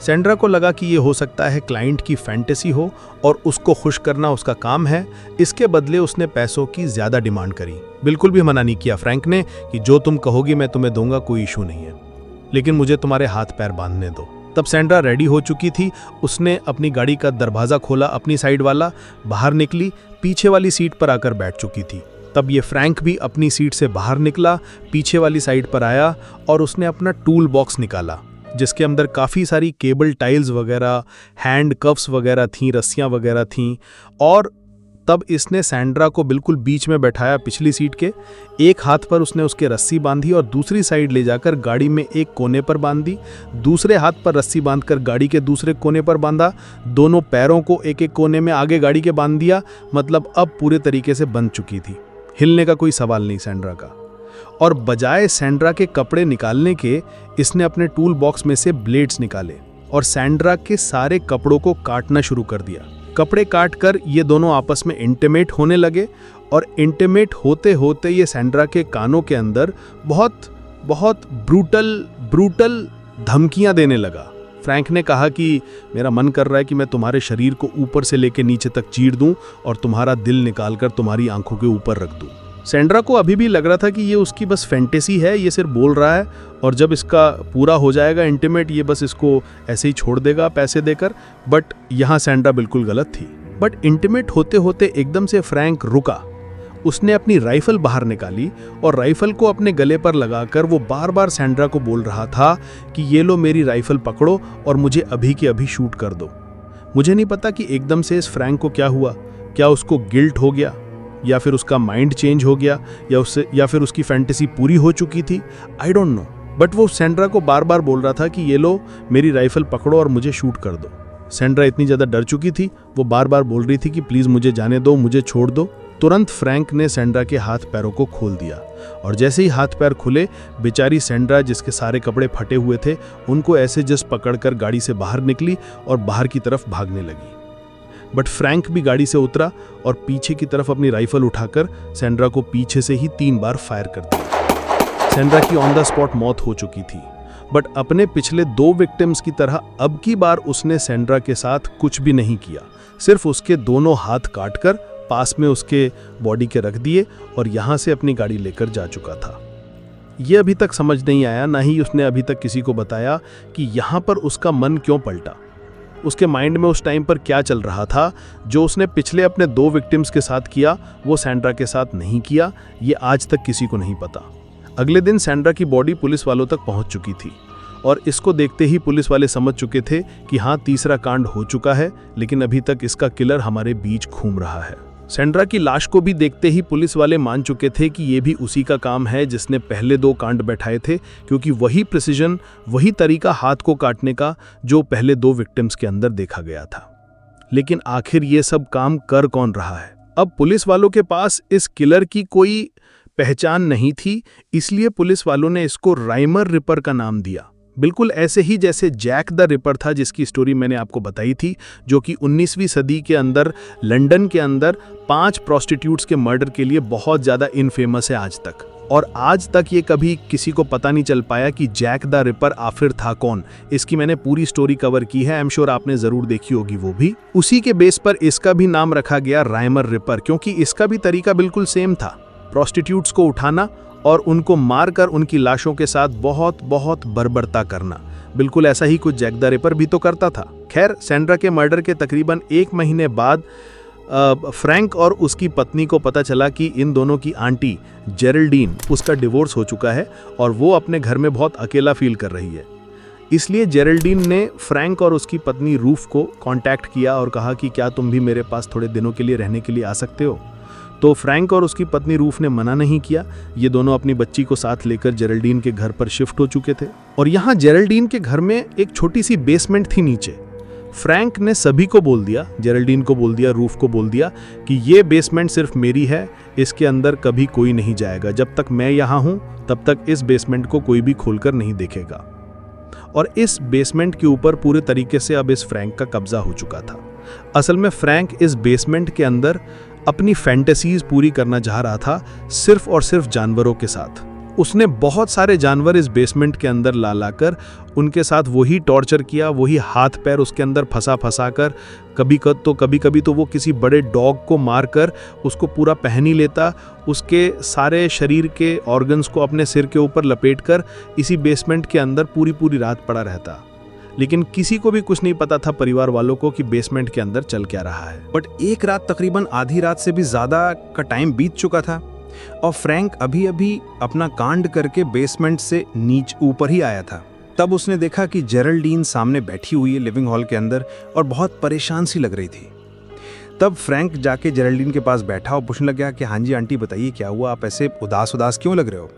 सैंड्रा को लगा कि ये हो सकता है क्लाइंट की फैंटेसी हो और उसको खुश करना उसका काम है। इसके बदले उसने पैसों की ज्यादा डिमांड करी। बिल्कुल भी मना नहीं किया फ्रैंक ने कि जो तुम कहोगी मैं तुम्हें दूंगा, कोई इशू नहीं है, लेकिन मुझे तुम्हारे हाथ पैर बांधने दो। तब सैंड्रा रेडी हो चुकी थी। उसने अपनी गाड़ी का दरवाज़ा खोला, अपनी साइड वाला, बाहर निकली, पीछे वाली सीट पर आकर बैठ चुकी थी। तब ये फ्रैंक भी अपनी सीट से बाहर निकला, पीछे वाली साइड पर आया और उसने अपना टूल बॉक्स निकाला, जिसके अंदर काफ़ी सारी केबल टाइल्स वगैरह, हैंड कफ्स वगैरह थीं, रस्सियां वगैरह थीं। और तब इसने सैंड्रा को बिल्कुल बीच में बैठाया पिछली सीट के। एक हाथ पर उसने उसके रस्सी बांधी और दूसरी साइड ले जाकर गाड़ी में एक कोने पर बांध दी। दूसरे हाथ पर रस्सी बांधकर गाड़ी के दूसरे कोने पर बांधा। दोनों पैरों को एक एक कोने में आगे गाड़ी के बांध दिया। मतलब अब पूरे तरीके से बंध चुकी थी, हिलने का कोई सवाल नहीं सैंड्रा का। और बजाय सैंड्रा के कपड़े निकालने के, इसने अपने टूल बॉक्स में से ब्लेड्स निकाले और सैंड्रा के सारे कपड़ों को काटना शुरू कर दिया। कपड़े काटकर ये दोनों आपस में इंटीमेट होने लगे और इंटीमेट होते होते ये सैंड्रा के कानों के अंदर बहुत बहुत ब्रूटल धमकियां देने लगा। फ्रैंक ने कहा कि मेरा मन कर रहा है कि मैं तुम्हारे शरीर को ऊपर से लेकर नीचे तक चीर दूं और तुम्हारा दिल निकालकर तुम्हारी आंखों के ऊपर रख दूं। सैंड्रा को अभी भी लग रहा था कि ये उसकी बस फैंटेसी है, ये सिर्फ बोल रहा है और जब इसका पूरा हो जाएगा इंटीमेट, ये बस इसको ऐसे ही छोड़ देगा पैसे देकर। बट यहाँ सैंड्रा बिल्कुल गलत थी। बट इंटीमेट होते होते एकदम से फ्रैंक रुका। उसने अपनी राइफल बाहर निकाली और राइफल को अपने गले पर लगाकर वो बार बार सैंड्रा को बोल रहा था कि ये लो मेरी राइफल पकड़ो और मुझे अभी के अभी शूट कर दो। मुझे नहीं पता कि एकदम से इस फ्रैंक को क्या हुआ, क्या उसको गिल्ट हो गया या फिर उसका माइंड चेंज हो गया या फिर उसकी फैंटेसी पूरी हो चुकी थी। I don't know. बट वो सैंड्रा को बार बार बोल रहा था कि ये लो मेरी राइफल पकड़ो और मुझे शूट कर दो। सैंड्रा इतनी ज़्यादा डर चुकी थी, वो बार बार बोल रही थी कि प्लीज़ मुझे जाने दो, मुझे छोड़ दो। तुरंत फ्रैंक ने सैंड्रा के हाथ पैरों को खोल दिया और जैसे ही हाथ पैर खुले, बेचारी सैंड्रा जिसके सारे कपड़े फटे हुए थे उनको ऐसे जस्ट पकड़कर गाड़ी से बाहर निकली और बाहर की तरफ भागने लगी। बट फ्रैंक भी गाड़ी से उतरा और पीछे की तरफ अपनी राइफल उठाकर सैंड्रा को पीछे से ही 3 बार फायर कर दिया। सैंड्रा की ऑन द स्पॉट मौत हो चुकी थी। बट अपने पिछले 2 विक्टिम्स की तरह अब की बार उसने सैंड्रा के साथ कुछ भी नहीं किया, सिर्फ उसके दोनों हाथ काटकर पास में उसके बॉडी के रख दिए और यहाँ से अपनी गाड़ी लेकर जा चुका था। ये अभी तक समझ नहीं आया, ना ही उसने अभी तक किसी को बताया कि यहाँ पर उसका मन क्यों पलटा, उसके माइंड में उस टाइम पर क्या चल रहा था। जो उसने पिछले अपने 2 विक्टिम्स के साथ किया वो सैंड्रा के साथ नहीं किया, ये आज तक किसी को नहीं पता। अगले दिन सैंड्रा की बॉडी पुलिस वालों तक पहुंच चुकी थी और इसको देखते ही पुलिस वाले समझ चुके थे कि हाँ, तीसरा कांड हो चुका है, लेकिन अभी तक इसका किलर हमारे बीच घूम रहा है। सैंड्रा की लाश को भी देखते ही पुलिस वाले मान चुके थे कि ये भी उसी का काम है जिसने पहले 2 कांड बैठाए थे, क्योंकि वही प्रिसिजन, वही तरीका हाथ को काटने का जो पहले 2 विक्टिम्स के अंदर देखा गया था। लेकिन आखिर ये सब काम कर कौन रहा है? अब पुलिस वालों के पास इस किलर की कोई पहचान नहीं थी, इसलिए पुलिस वालों ने इसको राइमर रिपर का नाम दिया। बिल्कुल ऐसे ही जैसे जैक द रिपर था, जिसकी स्टोरी मैंने आपको बताई थी, जो कि 19वीं सदी के अंदर लंदन के अंदर 5 प्रोस्टिट्यूट्स के मर्डर के लिए बहुत ज़्यादा इनफेमस है आज तक। और आज तक ये कभी किसी को पता नहीं चल पाया कि जैक द रिपर आखिर था कौन। इसकी मैंने पूरी स्टोरी कवर की है, आई एम श्योर आपने ज़रूर देखी होगी वो भी। उसी के बेस पर इसका भी नाम रखा गया राइमर रिपर, क्योंकि इसका भी तरीका बिल्कुल सेम था, प्रोस्टिट्यूट्स को उठाना और उनको मारकर उनकी लाशों के साथ बहुत बहुत बर्बरता करना। बिल्कुल ऐसा ही कुछ जैक द रिपर भी तो करता था। खैर, सैंड्रा के मर्डर के तकरीबन 1 महीने बाद फ्रैंक और उसकी पत्नी को पता चला कि इन दोनों की आंटी जेरल्डीन, उसका डिवोर्स हो चुका है और वो अपने घर में बहुत अकेला फील कर रही है। इसलिए जेरल्डीन ने फ्रैंक और उसकी पत्नी रूफ को कांटेक्ट किया और कहा कि क्या तुम भी मेरे पास थोड़े दिनों के लिए रहने के लिए आ सकते हो। तो फ्रैंक और उसकी पत्नी रूफ ने मना नहीं किया। ये दोनों अपनी बच्ची को साथ लेकर जेरल्डीन के घर पर शिफ्ट हो चुके थे और यहाँ जेरल्डीन के घर में एक छोटी सी बेसमेंट थी नीचे। फ्रैंक ने सभी को बोल दिया, जेरल्डीन को बोल दिया, रूफ को बोल दिया कि ये बेसमेंट सिर्फ मेरी है, इसके अंदर कभी कोई नहीं जाएगा। जब तक मैं यहाँ हूँ तब तक इस बेसमेंट को कोई भी खोलकर नहीं देखेगा। और इस बेसमेंट के ऊपर पूरे तरीके से अब इस फ्रैंक का कब्जा हो चुका था। असल में फ्रैंक इस बेसमेंट के अंदर अपनी फैंटेसीज पूरी करना चाह रहा था, सिर्फ और सिर्फ जानवरों के साथ। उसने बहुत सारे जानवर इस बेसमेंट के अंदर ला लाकर उनके साथ वही टॉर्चर किया, वही हाथ पैर उसके अंदर फंसा कर, कभी कभी तो वो किसी बड़े डॉग को मारकर उसको पूरा पहन ही लेता, उसके सारे शरीर के ऑर्गन्स को अपने सिर के ऊपर लपेटकर इसी बेसमेंट के अंदर पूरी रात पड़ा रहता। लेकिन किसी को भी कुछ नहीं पता था, परिवार वालों को, कि बेसमेंट के अंदर चल क्या रहा है। बट एक रात, तकरीबन आधी रात से भी ज़्यादा का टाइम बीत चुका था और फ्रैंक अभी अभी अपना कांड करके बेसमेंट से ऊपर ही आया था। तब उसने देखा कि जेरल्डीन सामने बैठी हुई है लिविंग हॉल के अंदर और बहुत परेशान सी लग रही थी। तब फ्रैंक जाके जेरल्डीन के पास बैठा और पूछने लग गया कि हाँ जी आंटी बताइए क्या हुआ, आप ऐसे उदास उदास क्यों लग रहे हो।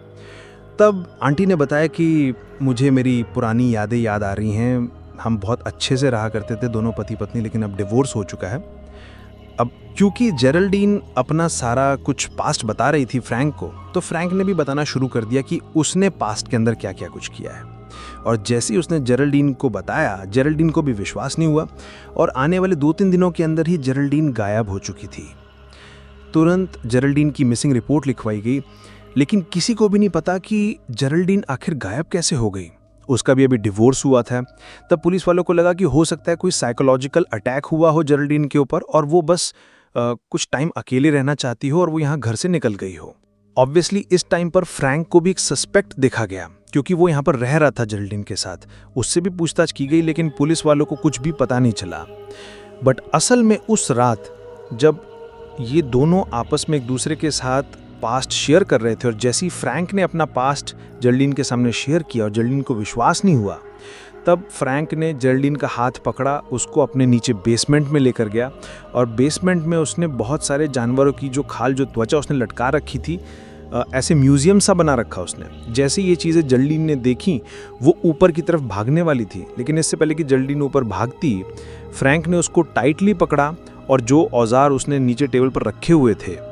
तब आंटी ने बताया कि मुझे मेरी पुरानी यादें याद आ रही हैं, हम बहुत अच्छे से रहा करते थे दोनों पति पत्नी, लेकिन अब डिवोर्स हो चुका है। अब क्योंकि जेरल्डीन अपना सारा कुछ पास्ट बता रही थी फ्रैंक को, तो फ्रैंक ने भी बताना शुरू कर दिया कि उसने पास्ट के अंदर क्या क्या कुछ किया है। और जैसे ही उसने जेरल्डीन को बताया, जेरल्डीन को भी विश्वास नहीं हुआ और आने वाले 2-3 दिनों के अंदर ही जेरल्डीन गायब हो चुकी थी। तुरंत जेरल्डीन की मिसिंग रिपोर्ट लिखवाई गई, लेकिन किसी को भी नहीं पता कि जेरल्डीन आखिर गायब कैसे हो गई। उसका भी अभी डिवोर्स हुआ था। तब पुलिस वालों को लगा कि हो सकता है कोई साइकोलॉजिकल अटैक हुआ हो जेरल्डीन के ऊपर और वो बस कुछ टाइम अकेले रहना चाहती हो और वो यहाँ घर से निकल गई हो। ऑब्वियसली इस टाइम पर फ्रैंक को भी एक सस्पेक्ट देखा गया, क्योंकि वो यहाँ पर रह रहा था जेरल्डीन के साथ। उससे भी पूछताछ की गई, लेकिन पुलिस वालों को कुछ भी पता नहीं चला। बट असल में उस रात जब ये दोनों आपस में एक दूसरे के साथ पास्ट शेयर कर रहे थे और जैसे ही फ्रैंक ने अपना पास्ट जेरल्डीन के सामने शेयर किया और जेरल्डीन को विश्वास नहीं हुआ, तब फ्रैंक ने जेरल्डीन का हाथ पकड़ा, उसको अपने नीचे बेसमेंट में लेकर गया और बेसमेंट में उसने बहुत सारे जानवरों की जो खाल, जो त्वचा उसने लटका रखी थी, ऐसे म्यूजियम सा बना रखा उसने। जैसे ये चीज़ें जेरल्डीन ने देखी, वो ऊपर की तरफ भागने वाली थी, लेकिन इससे पहले कि जेरल्डीन ऊपर भागती, फ्रैंक ने उसको टाइटली पकड़ा और जो औजार उसने नीचे टेबल पर रखे हुए थे,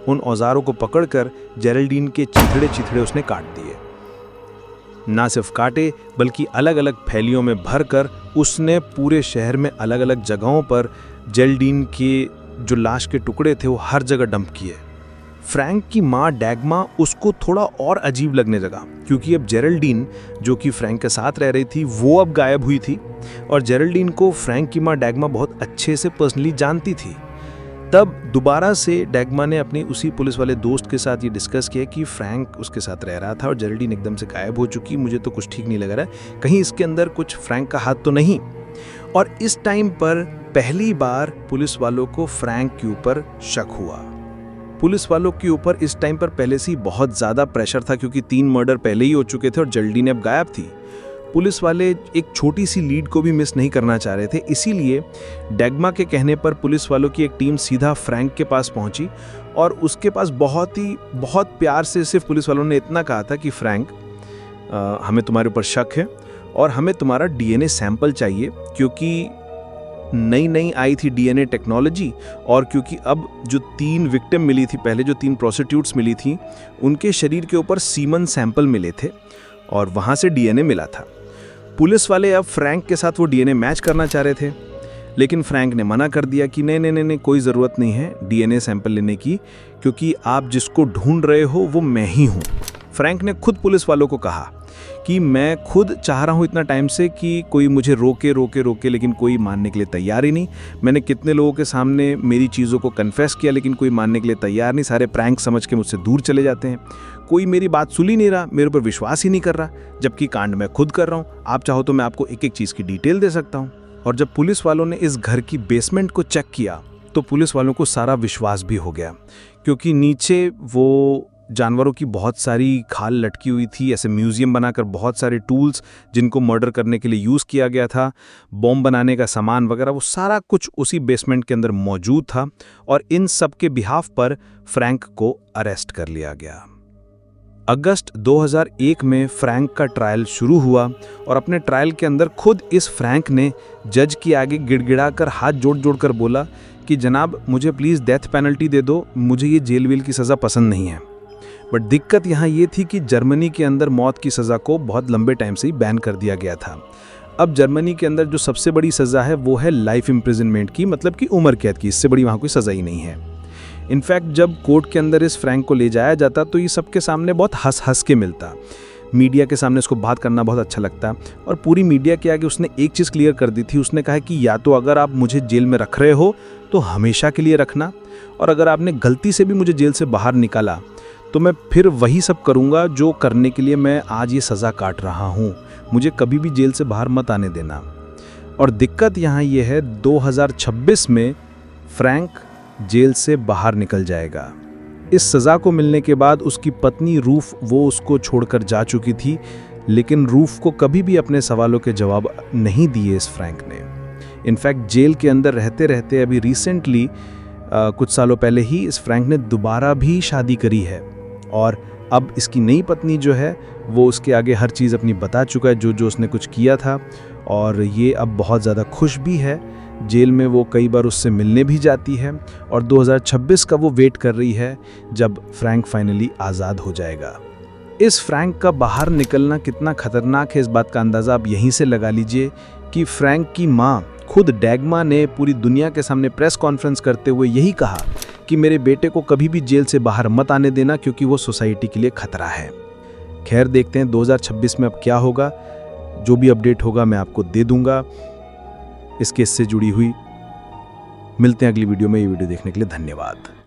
उन औजारों को पकड़कर जेरल्डीन के चिथड़े चिथड़े उसने काट दिए। ना सिर्फ काटे, बल्कि अलग अलग थैलियों में भरकर उसने पूरे शहर में अलग अलग जगहों पर जेरल्डीन के जो लाश के टुकड़े थे वो हर जगह डंप किए। फ्रैंक की माँ डैगमा उसको थोड़ा और अजीब लगने लगा, क्योंकि अब जेरल्डीन जो कि फ्रैंक के साथ रह रही थी वो अब गायब हुई थी और जेरल्डीन को फ्रैंक की माँ डैगमा बहुत अच्छे से पर्सनली जानती थी। तब दोबारा से डैगमा ने अपने उसी पुलिस वाले दोस्त के साथ ये डिस्कस किया कि फ्रैंक उसके साथ रह रहा था और जेरल्डीन एकदम से गायब हो चुकी, मुझे तो कुछ ठीक नहीं लग रहा है, कहीं इसके अंदर कुछ फ्रैंक का हाथ तो नहीं। और इस टाइम पर पहली बार पुलिस वालों को फ्रैंक के ऊपर शक हुआ। पुलिस वालों के ऊपर इस टाइम पर पहले से ही बहुत ज़्यादा प्रेशर था, क्योंकि 3 मर्डर पहले ही हो चुके थे और जेरल्डीन अब गायब थी। पुलिस वाले एक छोटी सी लीड को भी मिस नहीं करना चाह रहे थे, इसीलिए डैगमा के कहने पर पुलिस वालों की एक टीम सीधा फ्रैंक के पास पहुंची और उसके पास बहुत प्यार से सिर्फ पुलिस वालों ने इतना कहा था कि फ्रैंक, हमें तुम्हारे ऊपर शक है और हमें तुम्हारा डीएनए सैंपल चाहिए, क्योंकि नई आई थी डीएनए टेक्नोलॉजी और क्योंकि अब जो 3 विक्टिम मिली थी, पहले जो 3 प्रोस्टिट्यूट्स मिली थी, उनके शरीर के ऊपर सीमन सैंपल मिले थे और वहाँ से डीएनए मिला था। पुलिस वाले अब फ्रैंक के साथ वो डीएनए मैच करना चाह रहे थे, लेकिन फ्रैंक ने मना कर दिया कि नहीं, कोई ज़रूरत नहीं है डीएनए सैंपल लेने की, क्योंकि आप जिसको ढूंढ रहे हो वो मैं ही हूँ। फ्रैंक ने खुद पुलिस वालों को कहा कि मैं खुद चाह रहा हूँ इतना टाइम से कि कोई मुझे रोके, लेकिन कोई मानने के लिए तैयार ही नहीं। मैंने कितने लोगों के सामने मेरी चीज़ों को कन्फेस किया, लेकिन कोई मानने के लिए तैयार नहीं, सारे प्रैंक समझ के मुझसे दूर चले जाते हैं, कोई मेरी बात सुन ही नहीं रहा, मेरे ऊपर विश्वास ही नहीं कर रहा, जबकि कांड मैं खुद कर रहा हूँ। आप चाहो तो मैं आपको एक एक चीज़ की डिटेल दे सकता हूँ। और जब पुलिस वालों ने इस घर की बेसमेंट को चेक किया तो पुलिस वालों को सारा विश्वास भी हो गया, क्योंकि नीचे वो जानवरों की बहुत सारी खाल लटकी हुई थी, ऐसे म्यूजियम बनाकर बहुत सारे टूल्स जिनको मर्डर करने के लिए यूज़ किया गया था, बॉम्ब बनाने का सामान वगैरह, वो सारा कुछ उसी बेसमेंट के अंदर मौजूद था और इन सब के बिहाफ पर फ्रैंक को अरेस्ट कर लिया गया। अगस्त 2001 में फ्रैंक का ट्रायल शुरू हुआ और अपने ट्रायल के अंदर खुद इस फ्रैंक ने जज के आगे गिड़गिड़ाकर हाथ जोड़ कर बोला कि जनाब मुझे प्लीज़ डेथ पेनल्टी दे दो, मुझे ये जेल वेल की सज़ा पसंद नहीं है। बट दिक्कत यहाँ ये थी कि जर्मनी के अंदर मौत की सज़ा को बहुत लंबे टाइम से ही बैन कर दिया गया था। अब जर्मनी के अंदर जो सबसे बड़ी सज़ा है वो है लाइफ इम्प्रिजनमेंट की, मतलब कि उम्र कैद की, इससे बड़ी वहाँ कोई सज़ा ही नहीं है। इनफैक्ट जब कोर्ट के अंदर इस फ्रैंक को ले जाया जाता तो ये सबके सामने बहुत हंस के मिलता, मीडिया के सामने इसको बात करना बहुत अच्छा लगता और पूरी मीडिया के आगे उसने एक चीज़ क्लियर कर दी थी। उसने कहा कि या तो अगर आप मुझे जेल में रख रहे हो तो हमेशा के लिए रखना, और अगर आपने गलती से भी मुझे जेल से बाहर निकाला तो मैं फिर वही सब करूँगा जो करने के लिए मैं आज ये सज़ा काट रहा हूँ, मुझे कभी भी जेल से बाहर मत आने देना। और दिक्कत यहाँ ये है 2026 में फ्रैंक जेल से बाहर निकल जाएगा। इस सज़ा को मिलने के बाद उसकी पत्नी रूफ वो उसको छोड़कर जा चुकी थी, लेकिन रूफ को कभी भी अपने सवालों के जवाब नहीं दिए इस फ्रैंक ने। इनफैक्ट जेल के अंदर रहते रहते अभी रिसेंटली कुछ सालों पहले ही इस फ्रैंक ने दोबारा भी शादी करी है और अब इसकी नई पत्नी जो है वो उसके आगे हर चीज़ अपनी बता चुका है, जो जो उसने कुछ किया था, और ये अब बहुत ज़्यादा खुश भी है। जेल में वो कई बार उससे मिलने भी जाती है और 2026 का वो वेट कर रही है जब फ्रैंक फाइनली आज़ाद हो जाएगा। इस फ्रैंक का बाहर निकलना कितना खतरनाक है इस बात का अंदाज़ा आप यहीं से लगा लीजिए कि फ्रैंक की माँ खुद डैगमा ने पूरी दुनिया के सामने प्रेस कॉन्फ्रेंस करते हुए यही कहा कि मेरे बेटे को कभी भी जेल से बाहर मत आने देना क्योंकि वो सोसाइटी के लिए खतरा है। खैर देखते हैं 2026 में अब क्या होगा। जो भी अपडेट होगा मैं आपको दे दूंगा इस केस से जुड़ी हुई। मिलते हैं अगली वीडियो में। ये वीडियो देखने के लिए धन्यवाद।